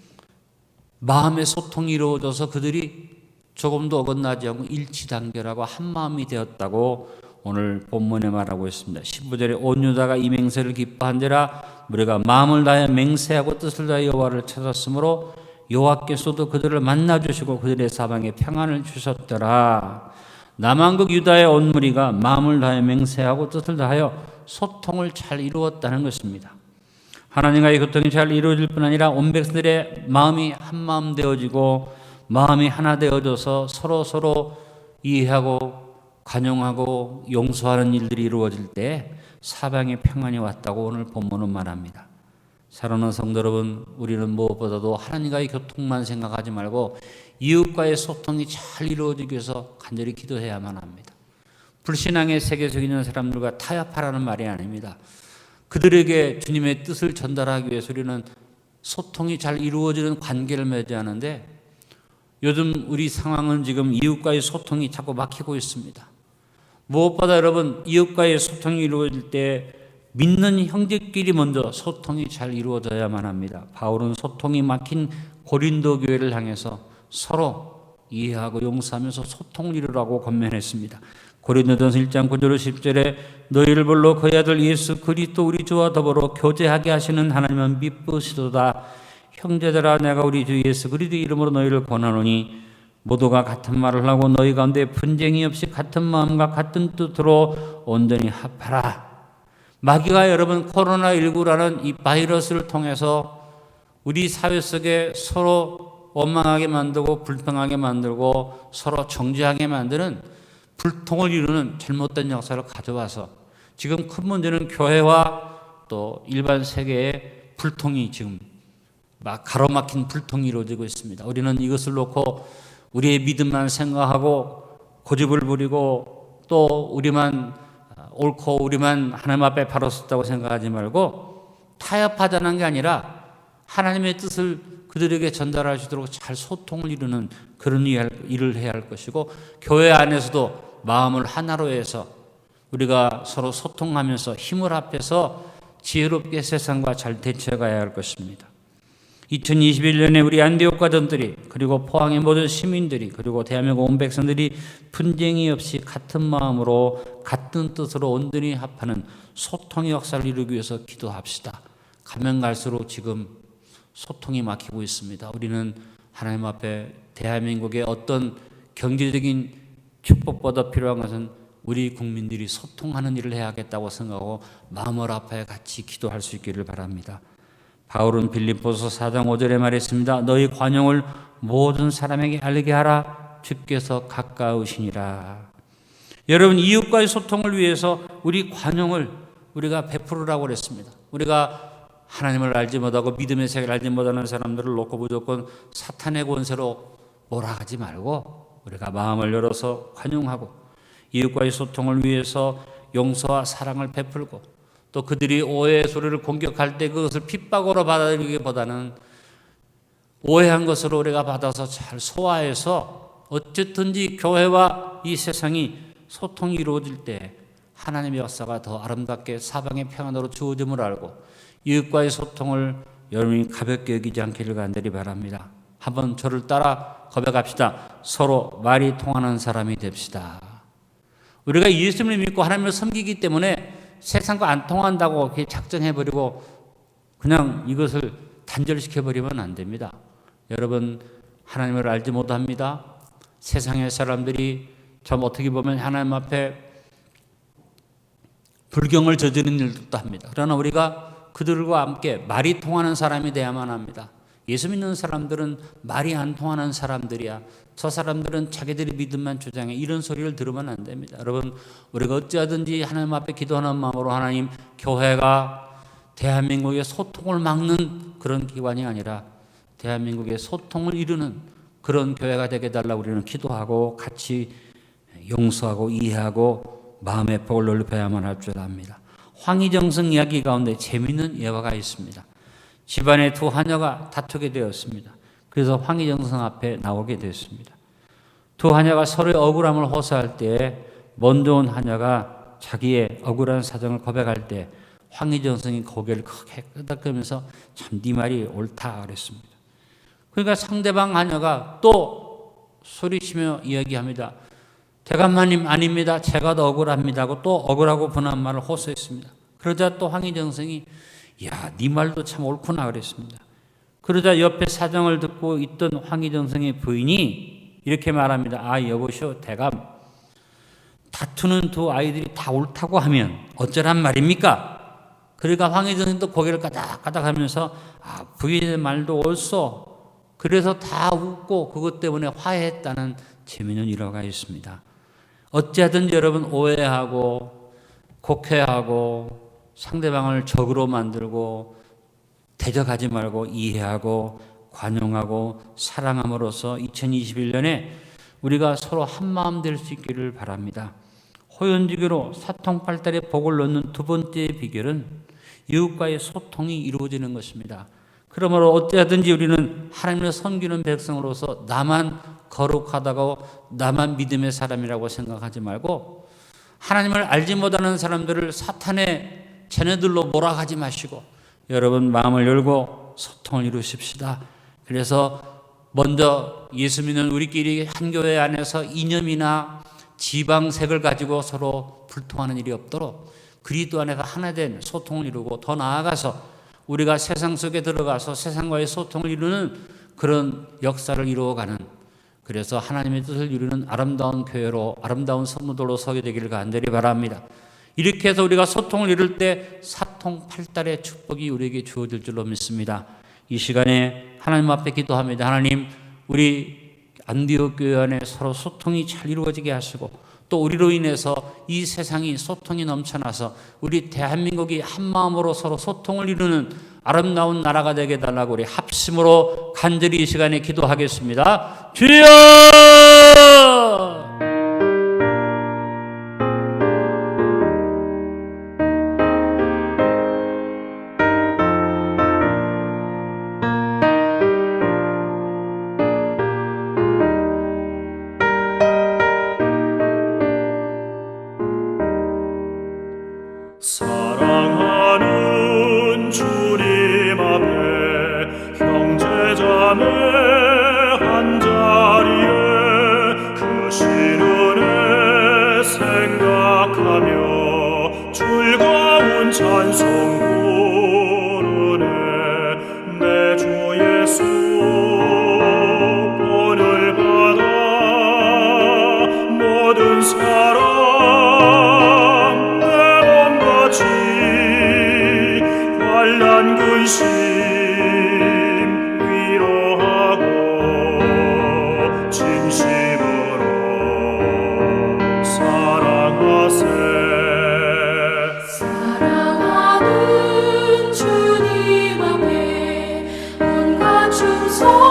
마음의 소통이 이루어져서 그들이 조금도 어긋나지 않고 일치단결하고 한마음이 되었다고 오늘 본문에 말하고 있습니다. 15절에 온 유다가 이 맹세를 기뻐한지라 우리가 마음을 다하여 맹세하고 뜻을 다하여 여호와를 찾았으므로 여호와께서도 그들을 만나주시고 그들의 사방에 평안을 주셨더라. 남한국 유다의 온 무리가 마음을 다하여 맹세하고 뜻을 다하여 소통을 잘 이루었다는 것입니다. 하나님과의 교통이 잘 이루어질 뿐 아니라 온 백성들의 마음이 한마음 되어지고 마음이 하나 되어져서 서로 이해하고 관용하고 용서하는 일들이 이루어질 때 사방에 평안이 왔다고 오늘 본문은 말합니다. 사랑하는 성도 여러분, 우리는 무엇보다도 하나님과의 교통만 생각하지 말고 이웃과의 소통이 잘 이루어지기 위해서 간절히 기도해야만 합니다. 불신앙의 세계 속에 있는 사람들과 타협하라는 말이 아닙니다. 그들에게 주님의 뜻을 전달하기 위해서 우리는 소통이 잘 이루어지는 관계를 맺어야 하는데 요즘 우리 상황은 지금 이웃과의 소통이 자꾸 막히고 있습니다. 무엇보다 여러분, 이웃과의 소통이 이루어질 때 믿는 형제끼리 먼저 소통이 잘 이루어져야만 합니다. 바울은 소통이 막힌 고린도 교회를 향해서 서로 이해하고 용서하면서 소통을 이루라고 권면했습니다. 고린도전서 1장 9절 10절에 너희를 불러 그의 아들 예수 그리스도 우리 주와 더불어 교제하게 하시는 하나님은 미쁘시도다. 형제들아, 내가 우리 주 예수 그리스도 이름으로 너희를 권하노니 모두가 같은 말을 하고 너희 가운데 분쟁이 없이 같은 마음과 같은 뜻으로 온전히 합하라. 마귀가 여러분 코로나19라는 이 바이러스를 통해서 우리 사회 속에 서로 원망하게 만들고 불평하게 만들고 서로 정죄하게 만드는 불통을 이루는 잘못된 역사를 가져와서 지금 큰 문제는 교회와 또 일반 세계의 불통이 지금 막 가로막힌 불통이 이루어지고 있습니다. 우리는 이것을 놓고 우리의 믿음만 생각하고 고집을 부리고 또 우리만 옳고 우리만 하나님 앞에 바로 섰다고 생각하지 말고 타협하자는 게 아니라 하나님의 뜻을 그들에게 전달할 수 있도록 잘 소통을 이루는 그런 일을 해야 할 것이고 교회 안에서도 마음을 하나로 해서 우리가 서로 소통하면서 힘을 합해서 지혜롭게 세상과 잘 대처해가야 할 것입니다. 2021년에 우리 안디옥 가정들이 그리고 포항의 모든 시민들이 그리고 대한민국 온 백성들이 분쟁이 없이 같은 마음으로 같은 뜻으로 온전히 합하는 소통의 역사를 이루기 위해서 기도합시다. 가면 갈수록 지금 소통이 막히고 있습니다. 우리는 하나님 앞에 대한민국의 어떤 경제적인 축복보다 필요한 것은 우리 국민들이 소통하는 일을 해야겠다고 생각하고 마음을 합하여 같이 기도할 수 있기를 바랍니다. 바울은 빌립보서 4장 5절에 말했습니다. 너희 관용을 모든 사람에게 알게 하라. 주께서 가까우시니라. 여러분, 이웃과의 소통을 위해서 우리 관용을 우리가 베풀으라고 그랬습니다. 우리가 하나님을 알지 못하고 믿음의 세계를 알지 못하는 사람들을 놓고 무조건 사탄의 권세로 몰아가지 말고 우리가 마음을 열어서 관용하고 이웃과의 소통을 위해서 용서와 사랑을 베풀고 또 그들이 오해의 소리를 공격할 때 그것을 핍박으로 받아들이기보다는 오해한 것으로 우리가 받아서 잘 소화해서 어쨌든지 교회와 이 세상이 소통이 이루어질 때 하나님의 역사가 더 아름답게 사방의 평안으로 주어짐을 알고 이웃과의 소통을 여러분이 가볍게 여기지 않기를 간절히 바랍니다. 한번 저를 따라 고백합시다. 서로 말이 통하는 사람이 됩시다. 우리가 예수님을 믿고 하나님을 섬기기 때문에 세상과 안 통한다고 이렇게 작정해버리고 그냥 이것을 단절시켜버리면 안 됩니다. 여러분, 하나님을 알지 못합니다. 세상의 사람들이 참 어떻게 보면 하나님 앞에 불경을 저지르는 일도 합니다. 그러나 우리가 그들과 함께 말이 통하는 사람이 되어야만 합니다. 예수 믿는 사람들은 말이 안 통하는 사람들이야. 저 사람들은 자기들의 믿음만 주장해. 이런 소리를 들으면 안 됩니다. 여러분, 우리가 어찌하든지 하나님 앞에 기도하는 마음으로 하나님, 교회가 대한민국의 소통을 막는 그런 기관이 아니라 대한민국의 소통을 이루는 그런 교회가 되게 해달라고 우리는 기도하고 같이 용서하고 이해하고 마음의 폭을 넓혀야만 할 줄 압니다. 황희정성 이야기 가운데 재미있는 예화가 있습니다. 집안의 두 하녀가 다투게 되었습니다. 그래서 황희정성 앞에 나오게 됐습니다. 두 하녀가 서로의 억울함을 호소할 때 먼저 온 하녀가 자기의 억울한 사정을 고백할 때 황희정성이 고개를 크게 끄덕이면서 참 네 말이 옳다 그랬습니다. 그러니까 상대방 하녀가 또 소리치며 이야기합니다. 대감마님 아닙니다. 제가 더 억울합니다 하고 또 억울하고 분한 말을 호소했습니다. 그러자 또 황희정성이 야, 네 말도 참 옳구나 그랬습니다. 그러자 옆에 사정을 듣고 있던 황희정성의 부인이 이렇게 말합니다. 아, 여보시오, 대감, 다투는 두 아이들이 다 옳다고 하면 어쩌란 말입니까? 그러니까 황희정성도 고개를 까닥까닥 하면서 아, 부인의 말도 옳소. 그래서 다 웃고 그것 때문에 화해했다는 재미있는 일화가 있습니다. 어찌하든지 여러분 오해하고 곡해하고 상대방을 적으로 만들고 대적하지 말고 이해하고 관용하고 사랑함으로써 2021년에 우리가 서로 한마음 될 수 있기를 바랍니다. 호연지교로 사통팔달의 복을 넣는 두 번째 비결은 이웃과의 소통이 이루어지는 것입니다. 그러므로 어찌하든지 우리는 하나님을 섬기는 백성으로서 나만 거룩하다고 나만 믿음의 사람이라고 생각하지 말고 하나님을 알지 못하는 사람들을 사탄의 쟤네들로 몰아가지 마시고 여러분 마음을 열고 소통을 이루십시다. 그래서 먼저 예수 믿는 우리끼리 한 교회 안에서 이념이나 지방색을 가지고 서로 불통하는 일이 없도록 그리스도 안에서 하나 된 소통을 이루고 더 나아가서 우리가 세상 속에 들어가서 세상과의 소통을 이루는 그런 역사를 이루어가는 그래서 하나님의 뜻을 이루는 아름다운 교회로 아름다운 성도로 서게 되기를 간절히 바랍니다. 이렇게 해서 우리가 소통을 이룰 때 사통팔달의 축복이 우리에게 주어질 줄로 믿습니다. 이 시간에 하나님 앞에 기도합니다. 하나님, 우리 안디옥 교회 안에 서로 소통이 잘 이루어지게 하시고 또 우리로 인해서 이 세상이 소통이 넘쳐나서 우리 대한민국이 한 마음으로 서로 소통을 이루는 아름다운 나라가 되게 해달라고 우리 합심으로 간절히 이 시간에 기도하겠습니다. 주여! 사랑하는 주님 앞에 형제자매 한자리에 크신 은혜 생각하며 즐거운 찬송 부르네. 내 주 예수 본을 받아 모든 사람 내 몸같이 환난 근심 위로하고 진심으로 사랑하세. 사랑하는 주님 앞에 온갖 충성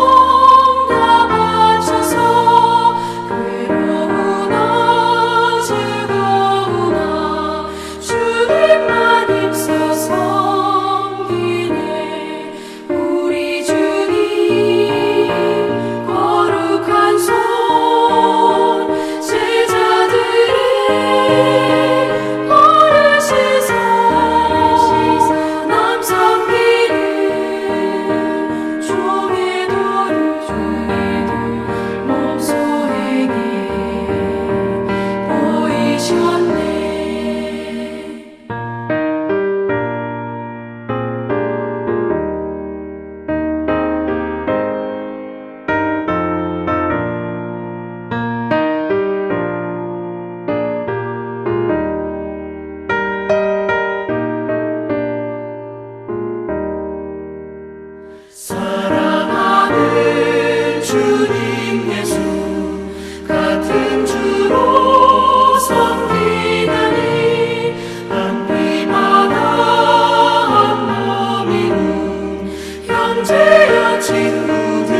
형제여 친구들이여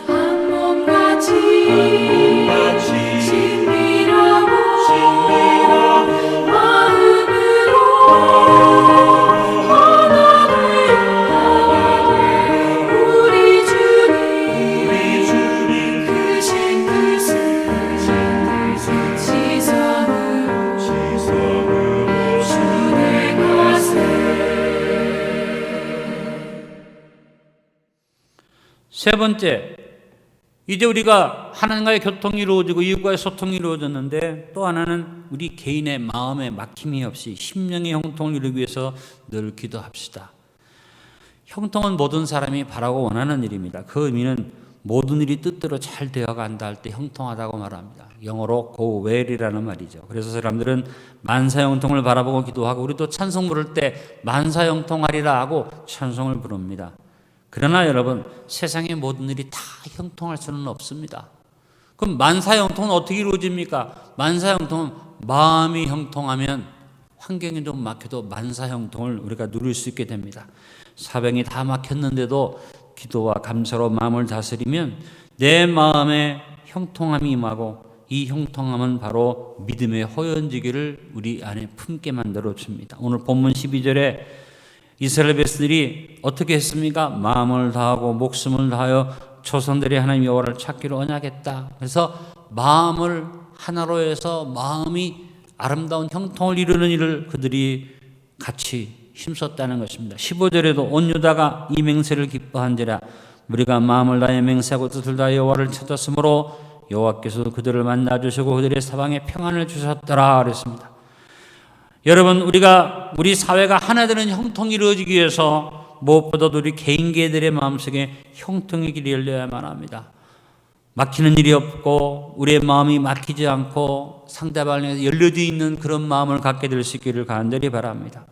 한 몸같이 친밀하고 마음으로 하나 되어 우리 주님 크신 뜻을 지성으로 준행하세. 세 번째, 이제 우리가 하나님과의 교통이 이루어지고 이웃과의 소통이 이루어졌는데 또 하나는 우리 개인의 마음에 막힘이 없이 심령의 형통을 이루기 위해서 늘 기도합시다. 형통은 모든 사람이 바라고 원하는 일입니다. 그 의미는 모든 일이 뜻대로 잘 되어간다 할 때 형통하다고 말합니다. 영어로 go well이라는 말이죠. 그래서 사람들은 만사형통을 바라보고 기도하고 우리도 찬송 부를 때 만사형통하리라 하고 찬송을 부릅니다. 그러나 여러분, 세상의 모든 일이 다 형통할 수는 없습니다. 그럼 만사형통은 어떻게 이루어집니까? 만사형통은 마음이 형통하면 환경이 좀 막혀도 만사형통을 우리가 누릴 수 있게 됩니다. 사병이 다 막혔는데도 기도와 감사로 마음을 다스리면 내 마음에 형통함이 임하고 이 형통함은 바로 믿음의 호연지기를 우리 안에 품게 만들어 줍니다. 오늘 본문 12절에 이스라엘 백성들이 어떻게 했습니까? 마음을 다하고 목숨을 다하여 조선들의 하나님 여호와를 찾기로 언약했다. 그래서 마음을 하나로 해서 마음이 아름다운 형통을 이루는 일을 그들이 같이 힘썼다는 것입니다. 15절에도 온 유다가 이 맹세를 기뻐한지라 우리가 마음을 다해 맹세하고 뜻을 다해 여호와를 찾았으므로 여호와께서 그들을 만나 주시고 그들의 사방에 평안을 주셨더라 그랬습니다. 여러분, 우리 사회가 하나 되는 형통이 이루어지기 위해서 무엇보다도 우리 개인계들의 마음속에 형통의 길이 열려야만 합니다. 막히는 일이 없고 우리의 마음이 막히지 않고 상대방에 열려져 있는 그런 마음을 갖게 될 수 있기를 간절히 바랍니다.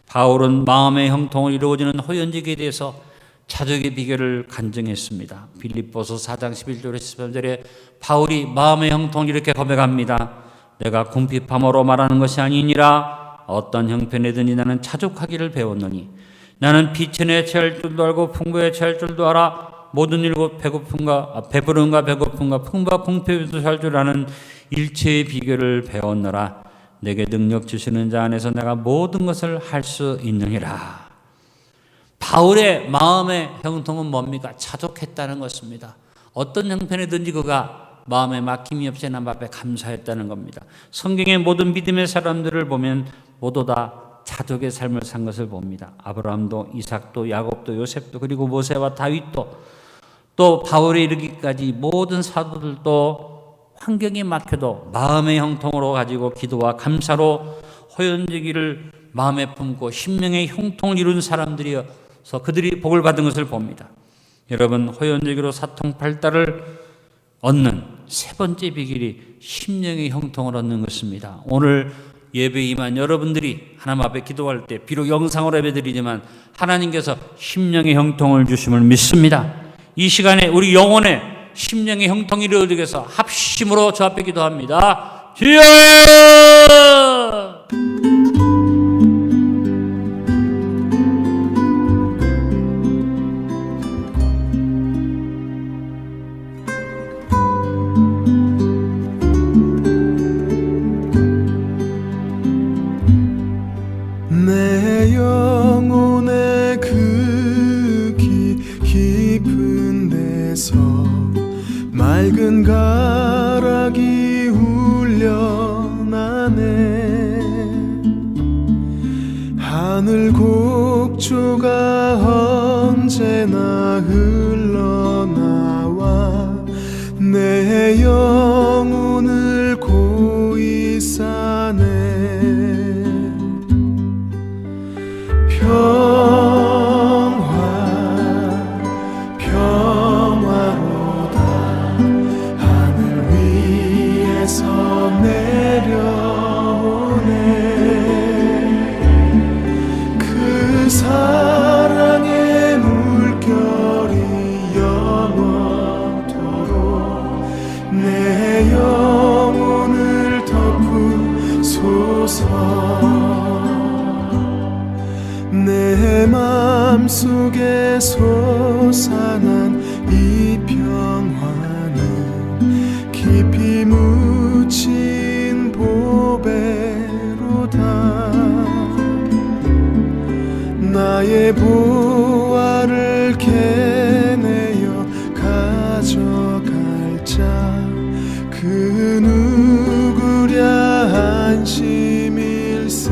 바울은 마음의 형통을 이루어지는 호연지기에 대해서 자족의 비결을 간증했습니다. 빌립보서 4장 11절에 13절에 바울이 마음의 형통을 이렇게 고백합니다. 내가 궁핍함으로 말하는 것이 아니니라 어떤 형편이든지 나는 자족하기를 배웠노니 나는 비천에 처할 줄도 알고 풍부에 처할 줄도 알아 모든 일곱 배고픔과 배부름과 배고픔과 풍부와 궁핍에도 살 줄 아는 일체의 비결을 배웠노라. 내게 능력 주시는 자 안에서 내가 모든 것을 할 수 있느니라. 바울의 마음의 형통은 뭡니까? 자족했다는 것입니다. 어떤 형편이든지 그가 마음에 막힘이 없이 하나님 앞에 감사했다는 겁니다. 성경의 모든 믿음의 사람들을 보면 모두 다 자족의 삶을 산 것을 봅니다. 아브라함도 이삭도 야곱도 요셉도 그리고 모세와 다윗도 또 바울에 이르기까지 모든 사도들도 환경이 막혀도 마음의 형통으로 가지고 기도와 감사로 호연지기를 마음에 품고 심령의 형통을 이룬 사람들이어서 그들이 복을 받은 것을 봅니다. 여러분, 호연지기로 사통팔달을 얻는 세 번째 비결이 심령의 형통을 얻는 것입니다. 오늘 예배 임한 여러분들이 하나님 앞에 기도할 때 비록 영상으로 예배드리지만 하나님께서 심령의 형통을 주심을 믿습니다. 이 시간에 우리 영혼의 심령의 형통이 이루어지기 위해서 합심으로 저 앞에 기도합니다. 주여! 내 영혼의 그 깊은 데서 맑은 가락이 울려나네. 하늘 곡조가 언제나 흘러나와 내 영혼을 고이 싸네. 평화로다 하늘 위에서 내려오네. 그 사랑의 물결이 영원토록 내 내 맘속에 솟아난 이 평화는 깊이 묻힌 보배로다. 나의 보화를 캐내어 가져갈 자 그 누구랴 안심일세.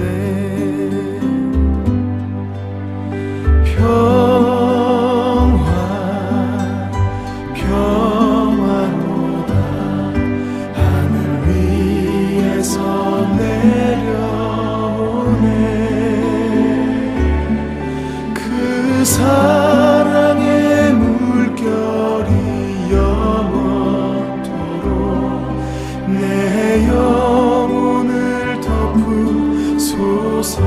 평화로다. 하늘 위에서 내려오네. 그 사랑의 물결이 영원토록 내 영혼을 덮으소서.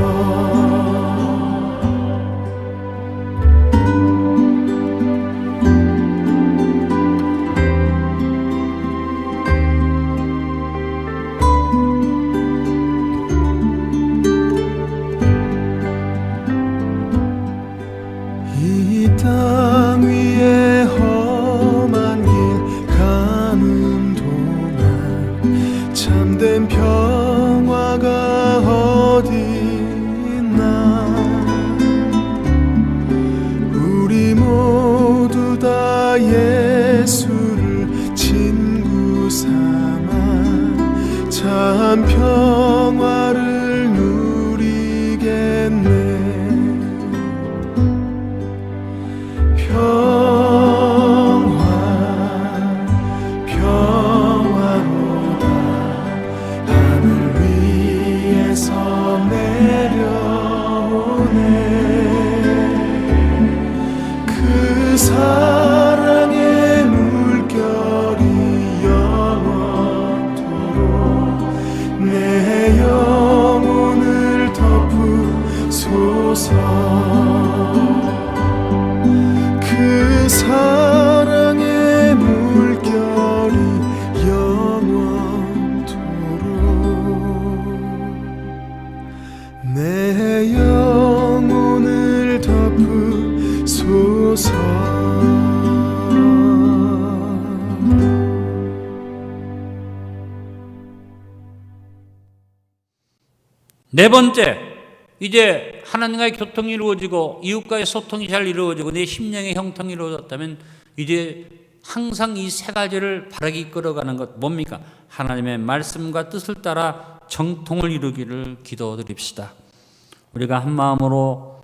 이 땅 위에 험한 길 가는 동안 참된 평화가 어디 있나. 우리 모두 다 예수를 친구 삼아 참 평화를 누리겠네. 평화로다. 하늘 위에서 내려오네. 그 사랑의 물결이 영원토록 내 영혼을 덮으소서. 그 사랑의 물결이 영원토록 내 영혼을 덮으소서. 네 번째, 이제 하나님과의 교통이 이루어지고 이웃과의 소통이 잘 이루어지고 내 심령의 형통이 이루어졌다면 이제 항상 이 세 가지를 바르게 이끌어가는 것 뭡니까? 하나님의 말씀과 뜻을 따라 정통을 이루기를 기도드립시다. 우리가 한 마음으로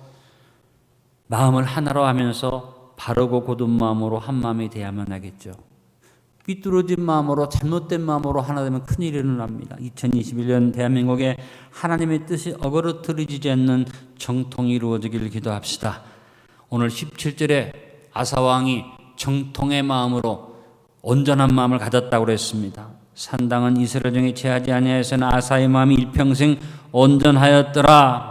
마음을 하나로 하면서 바르고 곧은 마음으로 한 마음이 돼야만 하겠죠. 삐뚤어진 마음으로 잘못된 마음으로 하나 되면 큰일이 일어납니다. 2021년 대한민국에 하나님의 뜻이 어그러뜨리지 않는 정통이 이루어지기를 기도합시다. 오늘 17절에 아사왕이 정통의 마음으로 온전한 마음을 가졌다고 그랬습니다. 산당은 이스라엘 중에 제하지 아니하여서는 아사의 마음이 일평생 온전하였더라.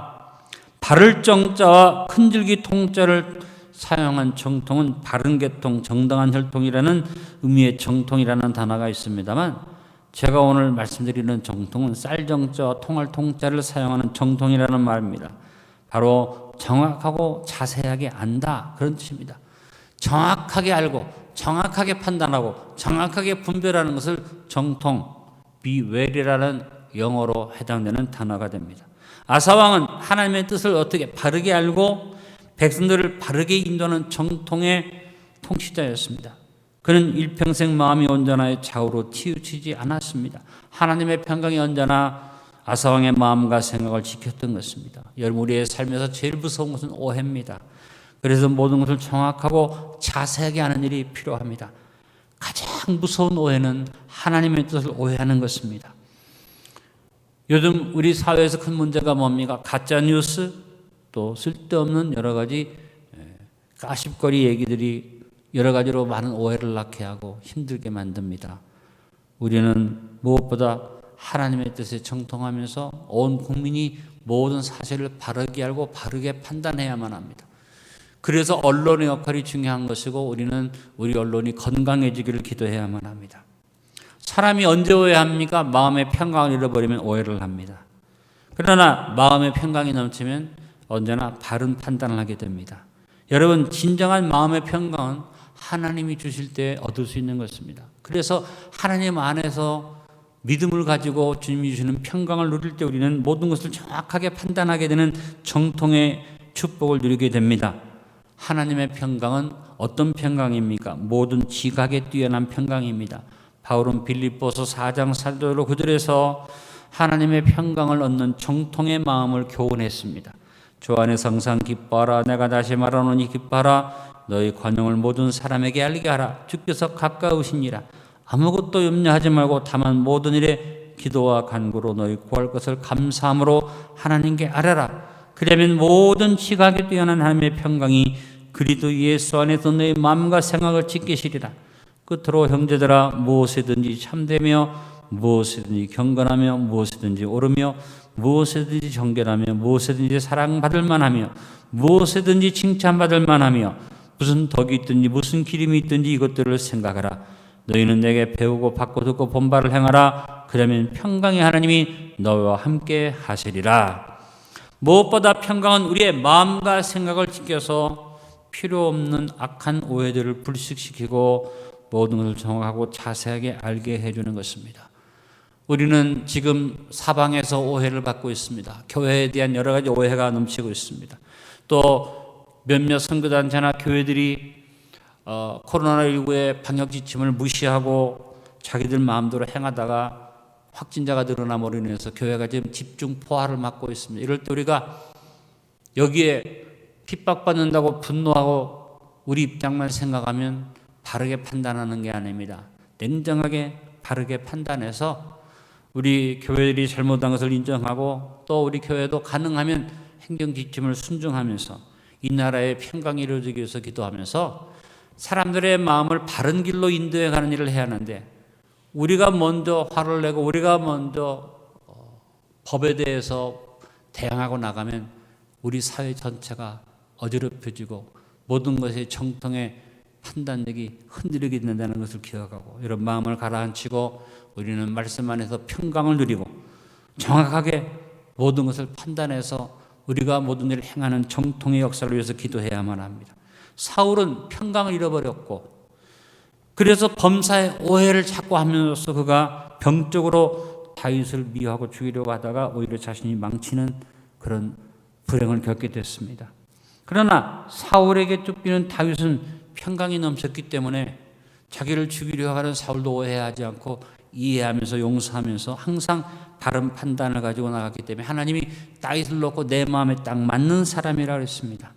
바를 정자와 큰줄기 통자를 사용한 정통은 바른 계통, 정당한 혈통이라는 의미의 정통이라는 단어가 있습니다만 제가 오늘 말씀드리는 정통은 쌀정자와 통할 통자를 사용하는 정통이라는 말입니다. 바로 정확하고 자세하게 안다 그런 뜻입니다. 정확하게 알고 정확하게 판단하고 정확하게 분별하는 것을 정통, be well이라는 영어로 해당되는 단어가 됩니다. 아사왕은 하나님의 뜻을 어떻게 바르게 알고 백성들을 바르게 인도하는 정통의 통치자였습니다. 그는 일평생 마음이 온전하여 좌우로 치우치지 않았습니다. 하나님의 평강이 언제나 아사왕의 마음과 생각을 지켰던 것입니다. 여러분, 우리의 삶에서 제일 무서운 것은 오해입니다. 그래서 모든 것을 정확하고 자세하게 하는 일이 필요합니다. 가장 무서운 오해는 하나님의 뜻을 오해하는 것입니다. 요즘 우리 사회에서 큰 문제가 뭡니까? 가짜 뉴스, 또 쓸데없는 여러 가지 가십거리 얘기들이 여러 가지로 많은 오해를 낳게 하고 힘들게 만듭니다. 우리는 무엇보다 하나님의 뜻에 정통하면서 온 국민이 모든 사실을 바르게 알고 바르게 판단해야만 합니다. 그래서 언론의 역할이 중요한 것이고 우리는 우리 언론이 건강해지기를 기도해야만 합니다. 사람이 언제 오해합니까? 마음의 평강을 잃어버리면 오해를 합니다. 그러나 마음의 평강이 넘치면 언제나 바른 판단을 하게 됩니다. 여러분, 진정한 마음의 평강은 하나님이 주실 때 얻을 수 있는 것입니다. 그래서 하나님 안에서 믿음을 가지고 주님이 주시는 평강을 누릴 때 우리는 모든 것을 정확하게 판단하게 되는 정통의 축복을 누리게 됩니다. 하나님의 평강은 어떤 평강입니까? 모든 지각에 뛰어난 평강입니다. 바울은 빌립보서 4장 4절로 9절에서 하나님의 평강을 얻는 정통의 마음을 교훈했습니다. 주 안에서 항상 기뻐하라. 내가 다시 말하노니 기뻐하라. 너희 관용을 모든 사람에게 알게 하라. 주께서 가까우시니라. 아무것도 염려하지 말고 다만 모든 일에 기도와 간구로 너희 구할 것을 감사함으로 하나님께 아뢰라. 그러면 모든 지각에 뛰어난 하나님의 평강이 그리스도 예수 안에서 너희 마음과 생각을 지키시리라. 끝으로 형제들아, 무엇이든지 참되며 무엇이든지 경건하며 무엇이든지 옳으며 무엇이든지 정결하며 무엇이든지 사랑받을 만하며 무엇이든지 칭찬받을 만하며 무슨 덕이 있든지 무슨 기림이 있든지 이것들을 생각하라. 너희는 내게 배우고 받고 듣고 본바를 행하라. 그러면 평강의 하나님이 너희와 함께 하시리라. 무엇보다 평강은 우리의 마음과 생각을 지켜서 필요 없는 악한 오해들을 불식시키고 모든 것을 정확하고 자세하게 알게 해주는 것입니다. 우리는 지금 사방에서 오해를 받고 있습니다. 교회에 대한 여러 가지 오해가 넘치고 있습니다. 또 몇몇 선교단체나 교회들이 코로나19의 방역 지침을 무시하고 자기들 마음대로 행하다가 확진자가 늘어남으로 인해서 교회가 지금 집중 포화를 맞고 있습니다. 이럴 때 우리가 여기에 핍박받는다고 분노하고 우리 입장만 생각하면 바르게 판단하는 게 아닙니다. 냉정하게 바르게 판단해서 우리 교회들이 잘못한 것을 인정하고 또 우리 교회도 가능하면 행정 지침을 순종하면서 이 나라의 평강이 이루어지기 위해서 기도하면서 사람들의 마음을 바른 길로 인도해 가는 일을 해야 하는데, 우리가 먼저 화를 내고 우리가 먼저 법에 대해서 대항하고 나가면 우리 사회 전체가 어지럽혀지고 모든 것의 정통의 판단력이 흔들리게 된다는 것을 기억하고 이런 마음을 가라앉히고 우리는 말씀 안에서 평강을 누리고 정확하게 모든 것을 판단해서 우리가 모든 일을 행하는 정통의 역사를 위해서 기도해야만 합니다. 사울은 평강을 잃어버렸고 그래서 범사의 오해를 자꾸 하면서 그가 병적으로 다윗을 미워하고 죽이려고 하다가 오히려 자신이 망치는 그런 불행을 겪게 됐습니다. 그러나 사울에게 쫓기는 다윗은 평강이 넘쳤기 때문에 자기를 죽이려 하는 사울도 오해하지 않고 이해하면서 용서하면서 항상 바른 판단을 가지고 나갔기 때문에 하나님이 다윗을 놓고 내 마음에 딱 맞는 사람이라고 했습니다.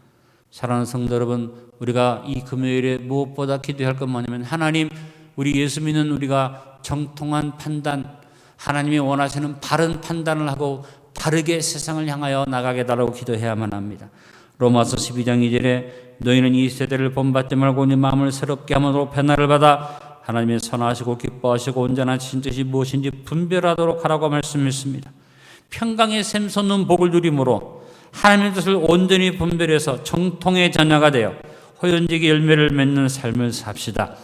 사랑하는 성도 여러분, 우리가 이 금요일에 무엇보다 기도할 것 뭐냐면 하나님, 우리 예수 믿는 우리가 정통한 판단, 하나님이 원하시는 바른 판단을 하고 바르게 세상을 향하여 나가게 달라고 기도해야만 합니다. 로마서 12장 2절에 너희는 이 세대를 본받지 말고 네 마음을 새롭게 함으로 변화를 받아 하나님의 선하시고 기뻐하시고 온전하신 뜻이 무엇인지 분별하도록 하라고 말씀했습니다. 평강의 샘솟는 복을 누림으로 하나님의 뜻을 온전히 분별해서 정통의 자녀가 되어 호연지기 열매를 맺는 삶을 삽시다.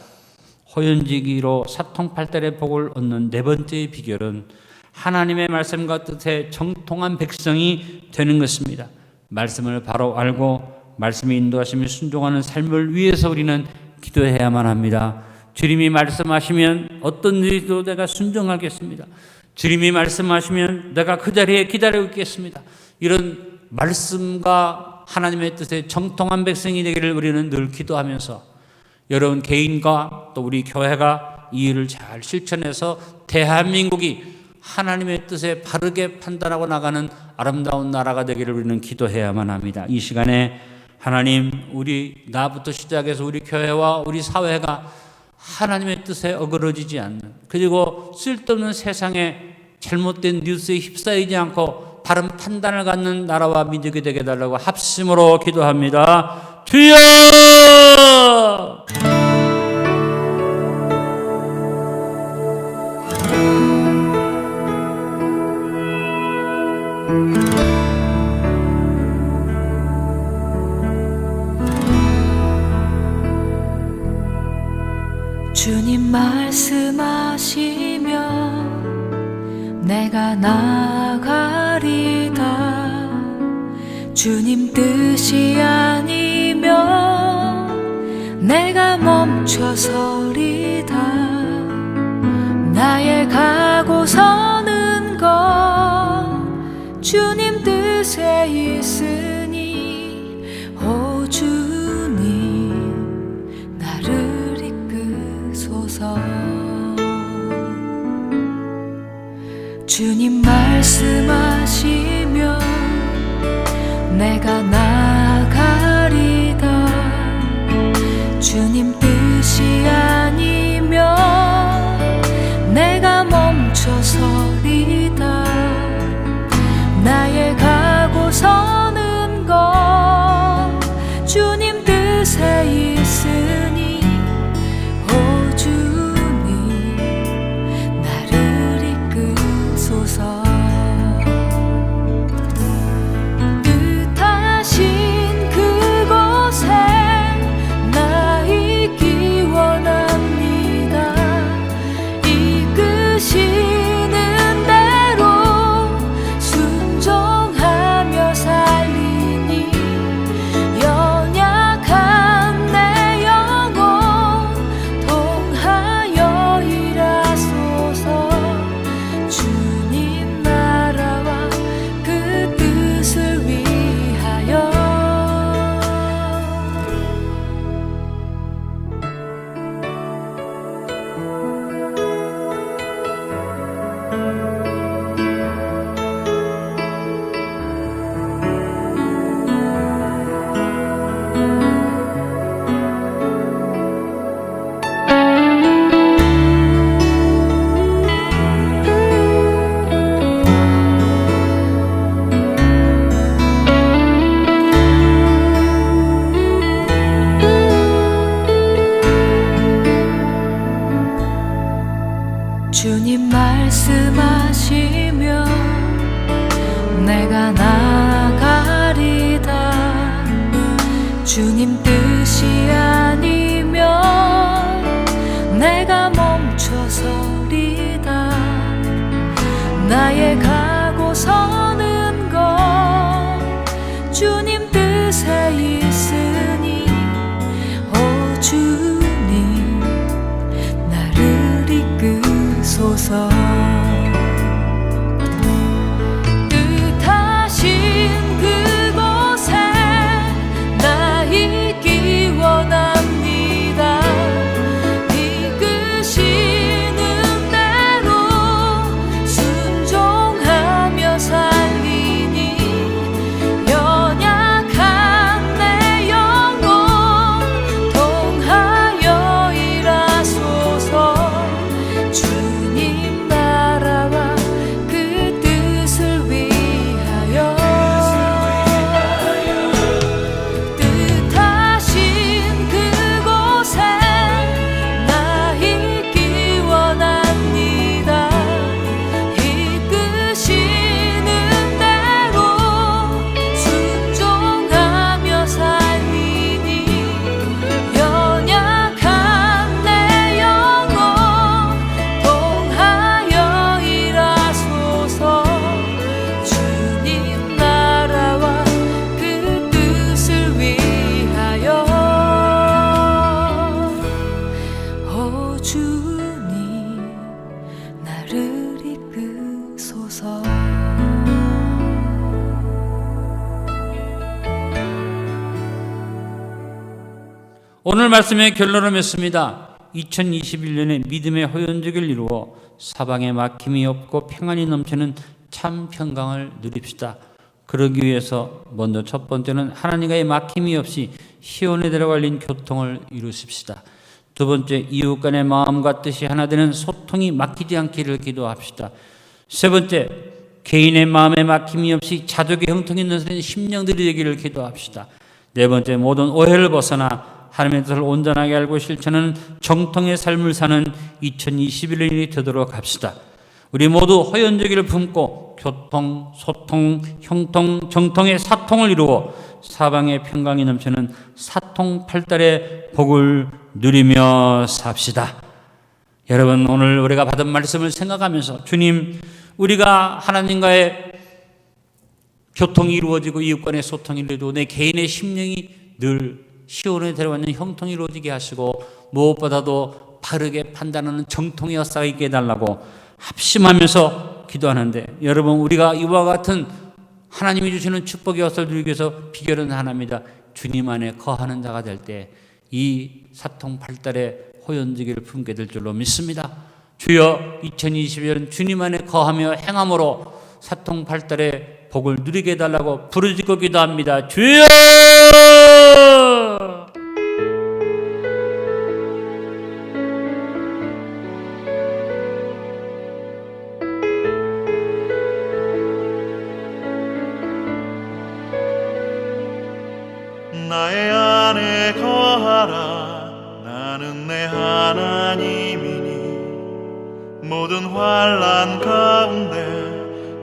호연지기로 사통팔달의 복을 얻는 네 번째의 비결은 하나님의 말씀과 뜻에 정통한 백성이 되는 것입니다. 말씀을 바로 알고 말씀의 인도하심을 순종하는 삶을 위해서 우리는 기도해야만 합니다. 주님이 말씀하시면 어떤 일도 내가 순종하겠습니다. 주님이 말씀하시면 내가 그 자리에 기다리고 있겠습니다. 이런 말씀과 하나님의 뜻에 정통한 백성이 되기를 우리는 늘 기도하면서 여러분 개인과 또 우리 교회가 이 일을 잘 실천해서 대한민국이 하나님의 뜻에 바르게 판단하고 나가는 아름다운 나라가 되기를 우리는 기도해야만 합니다. 이 시간에 하나님, 우리 나부터 시작해서 우리 교회와 우리 사회가 하나님의 뜻에 어그러지지 않는, 그리고 쓸데없는 세상에 잘못된 뉴스에 휩싸이지 않고 바른 판단을 갖는 나라와 민족이 되게 해달라고 합심으로 기도합니다. 주여! 주님 말씀하시면 내가 나가리다. 주님 뜻이 아니면 내가 멈춰서리다. 나의 가고 서는 것 주님 뜻에 있으니 오 주님 나를 이끄소서. 주님 말씀하시면 내가 나아가리다. 주님 뜻이 아니면 내가 멈춰서리다. 나의 가고 서는 것 주님 뜻에 있으니 오 주님 나를 이끄소서. 뜻하신 그곳에 나 있기 원합니다. 이끄시는 대로 순종하며 살리니 연약한 내 영혼 통하여 일하소서. 주님 나라와 그 뜻을 위하여. 주님 말씀하시면 내가 나아가리다. 주님 뜻이 아니면 내가 멈춰서리다. 나의 가고 서는 것 주님 뜻에 있으니 오 주님 나를 이끄소서. 뜻하신 그곳에 나 있기 원합니다. 이끄시는 대로 순종하며 살리니 연약한 내 영혼 통하여 일하소서. 주님 나라와 그 뜻을 위하여. 뜻하신 그곳에 나 있기 원합니다. 이끄시는 대로 순종하며 살리니 연약한 내 영혼 통하여 일하소서. 주님 나라와 그 뜻을 위하여. 오 주님 나를 이끄소서. 오늘 말씀의 결론을 맺습니다. 2021년에 믿음의 호연적을 이루어 사방에 막힘이 없고 평안이 넘치는 참 평강을 누립시다. 그러기 위해서 먼저 첫 번째는 하나님과의 막힘이 없이 시온에 들어갈린 교통을 이루십시다. 두 번째, 이웃 간의 마음과 뜻이 하나 되는 소통이 막히지 않기를 기도합시다. 세 번째, 개인의 마음에 막힘이 없이 자족의 형통이 넘치는 심령들이 되기를 기도합시다. 네 번째, 모든 오해를 벗어나 하나님의 뜻을 온전하게 알고 실천하는 정통의 삶을 사는 2021년이 되도록 합시다. 우리 모두 호연적을 품고 교통, 소통, 형통, 정통의 사통을 이루어 사방에 평강이 넘치는 사통팔달의 복을 누리며 삽시다. 여러분, 오늘 우리가 받은 말씀을 생각하면서 주님, 우리가 하나님과의 교통이 이루어지고 이웃 간의 소통이 이루어지고 내 개인의 심령이 늘 시온에 데려가는 형통이 이루어지게 하시고 무엇보다도 바르게 판단하는 정통의 역사가 있게 해달라고 합심하면서 기도하는데, 여러분, 우리가 이와 같은 하나님이 주시는 축복의 역사를 누리기 위해서 비결은 하나입니다. 주님 안에 거하는 자가 될 때 이 사통팔달의 호연지기를 품게 될 줄로 믿습니다. 주여, 2020년 주님 안에 거하며 행함으로 사통팔달의 복을 누리게 해달라고 부르짖고 기도합니다. 주여! 나의 안에 거하라. 나는 내 하나님이니 모든 환난 가운데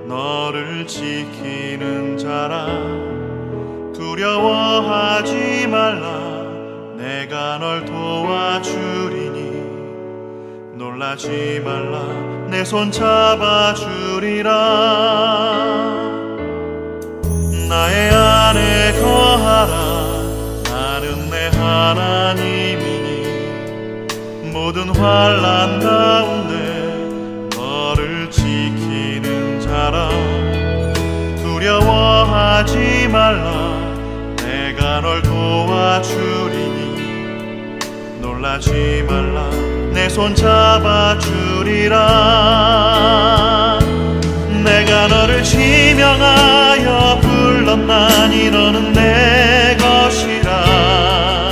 너를 지키는 자라. 두려워하지 말라. 내가 널 도와주리니 놀라지 말라. 내 손 잡아주리라. 나의 안에 거하라. 나는 내 하나님이니 모든 환난 가운데 너를 지키는 자라. 두려워하지 말라. 내가 널 도와주리니 놀라지 말라. 내 손 잡아주리라. 내가 너를 지명하여 불렀나니 너는 내 것이라.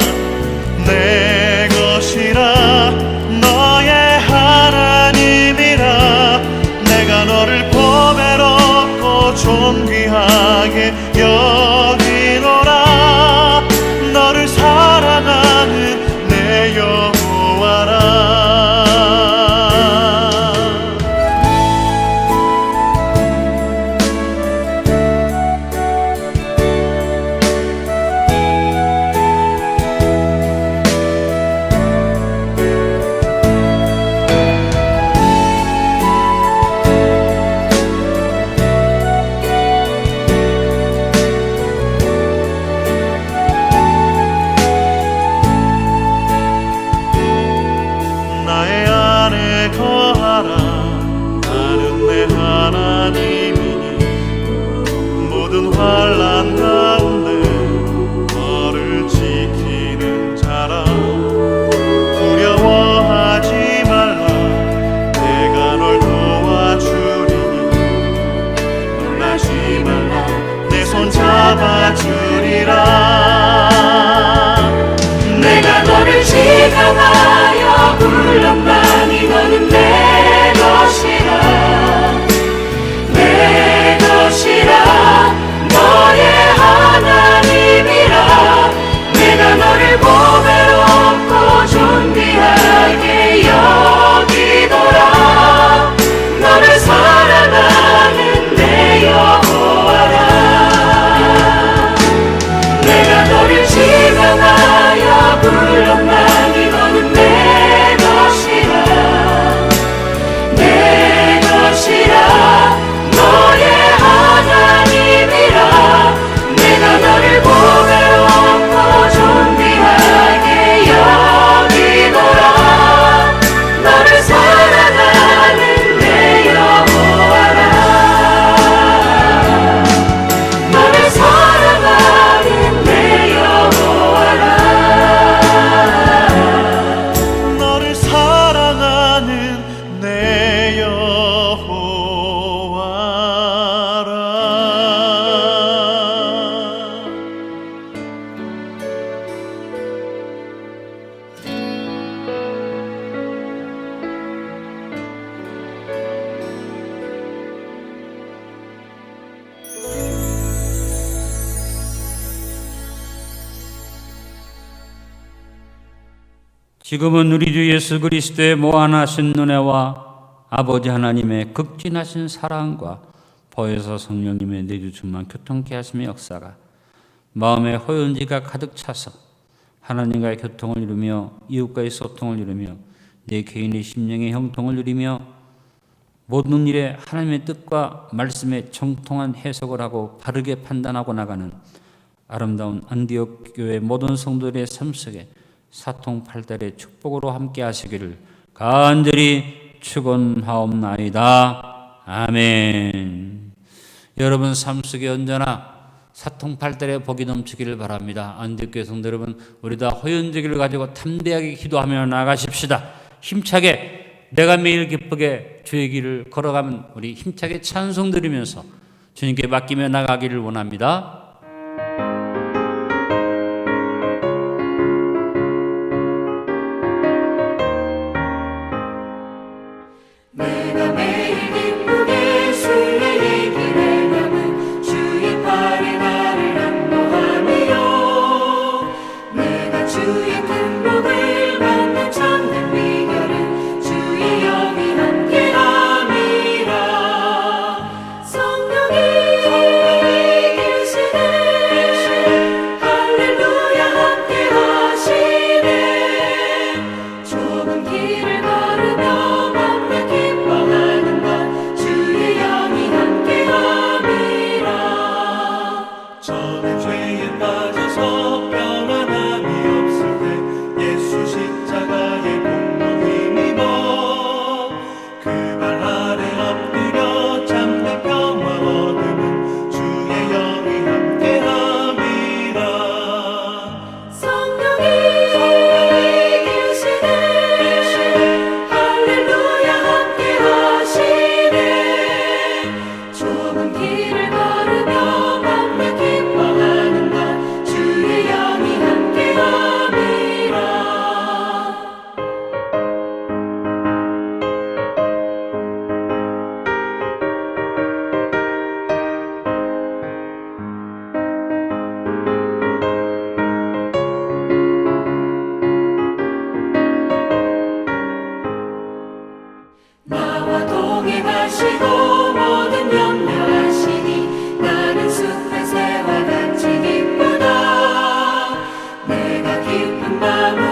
내 것이라. 너의 하나님이라. 내가 너를 보배롭고 존귀하게 여기노라. 너를 사랑하는 내 여호와라. 나의 안에 거하라. 나는 내 하나님이니 모든 환난 가운데 너를 지키는 자라. 두려워하지 말라. 내가 널 도와주리니 놀라지 말라. 내 손 잡아주리라. 내가 너를 지명하여 불렀나니 너는 내 것이라. 내 것이라. 너의 하나님이라. 내가 너를 보배롭고 존귀하게 여기노라. 너를 사랑하는 내 여호와라. 내가 너를 지명하여 불렀나니 너는 내 것이라. 내 것이라. 너의 하나님이라. 내가 너를 보배롭고 존귀하게 여기노라. 너를 사랑하는 내 여호와라. 너를 사랑하는 내 여호와라. 너를 사랑하는 내 여호와라. 지금은 우리 주 예수 그리스도의 무한하신 은혜와 아버지 하나님의 극진하신 사랑과 보혜사 성령님의 내주 충만 교통케 하심의 역사가 마음의 호연지가 가득 차서 하나님과의 교통을 이루며 이웃과의 소통을 이루며 내 개인의 심령의 형통을 이루며 모든 일에 하나님의 뜻과 말씀에 정통한 해석을 하고 바르게 판단하고 나가는 아름다운 안디옥 교회 모든 성도들의 삶 속에 사통팔달의 축복으로 함께 하시기를 간절히 축원하옵나이다. 아멘. 여러분 삶 속에 언제나 사통팔달의 복이 넘치기를 바랍니다. 안디옥 교회 성도 여러분, 우리 다 호연제기를 가지고 담대하게 기도하며 나가십시다. 힘차게 내가 매일 기쁘게 주의 길을 걸어가면 우리 힘차게 찬송 드리면서 주님께 맡기며 나가기를 원합니다. 내가 매일 기쁘게 주의 길을 가면 주의 팔에 나를 안보하며 내가 주의 큰 복을 받는 참된 비결은 주의 영이 함께함이라. 성령이 계시네 할렐루야 함께하시네. 좁은 길을 걸으며 맘에 기뻐하는 것 주의 영이 함께함이라. 저는 죄에 빠져서 평안함이 없을 때 예수 십자가의 공로 힘입어 그 발 아래 엎드려 참된 평화 얻으면 주의 영이 함께함이라. 성령이 계시네 할렐루야 함께하시네. 좁은 길을 걸으며 맘에 기뻐하는 것 주의 영이 함께함이라. 나와 동행하시고 모든 염려하시니 나는 숲의 새와 같이 기쁘다. 내가 깊은 밤을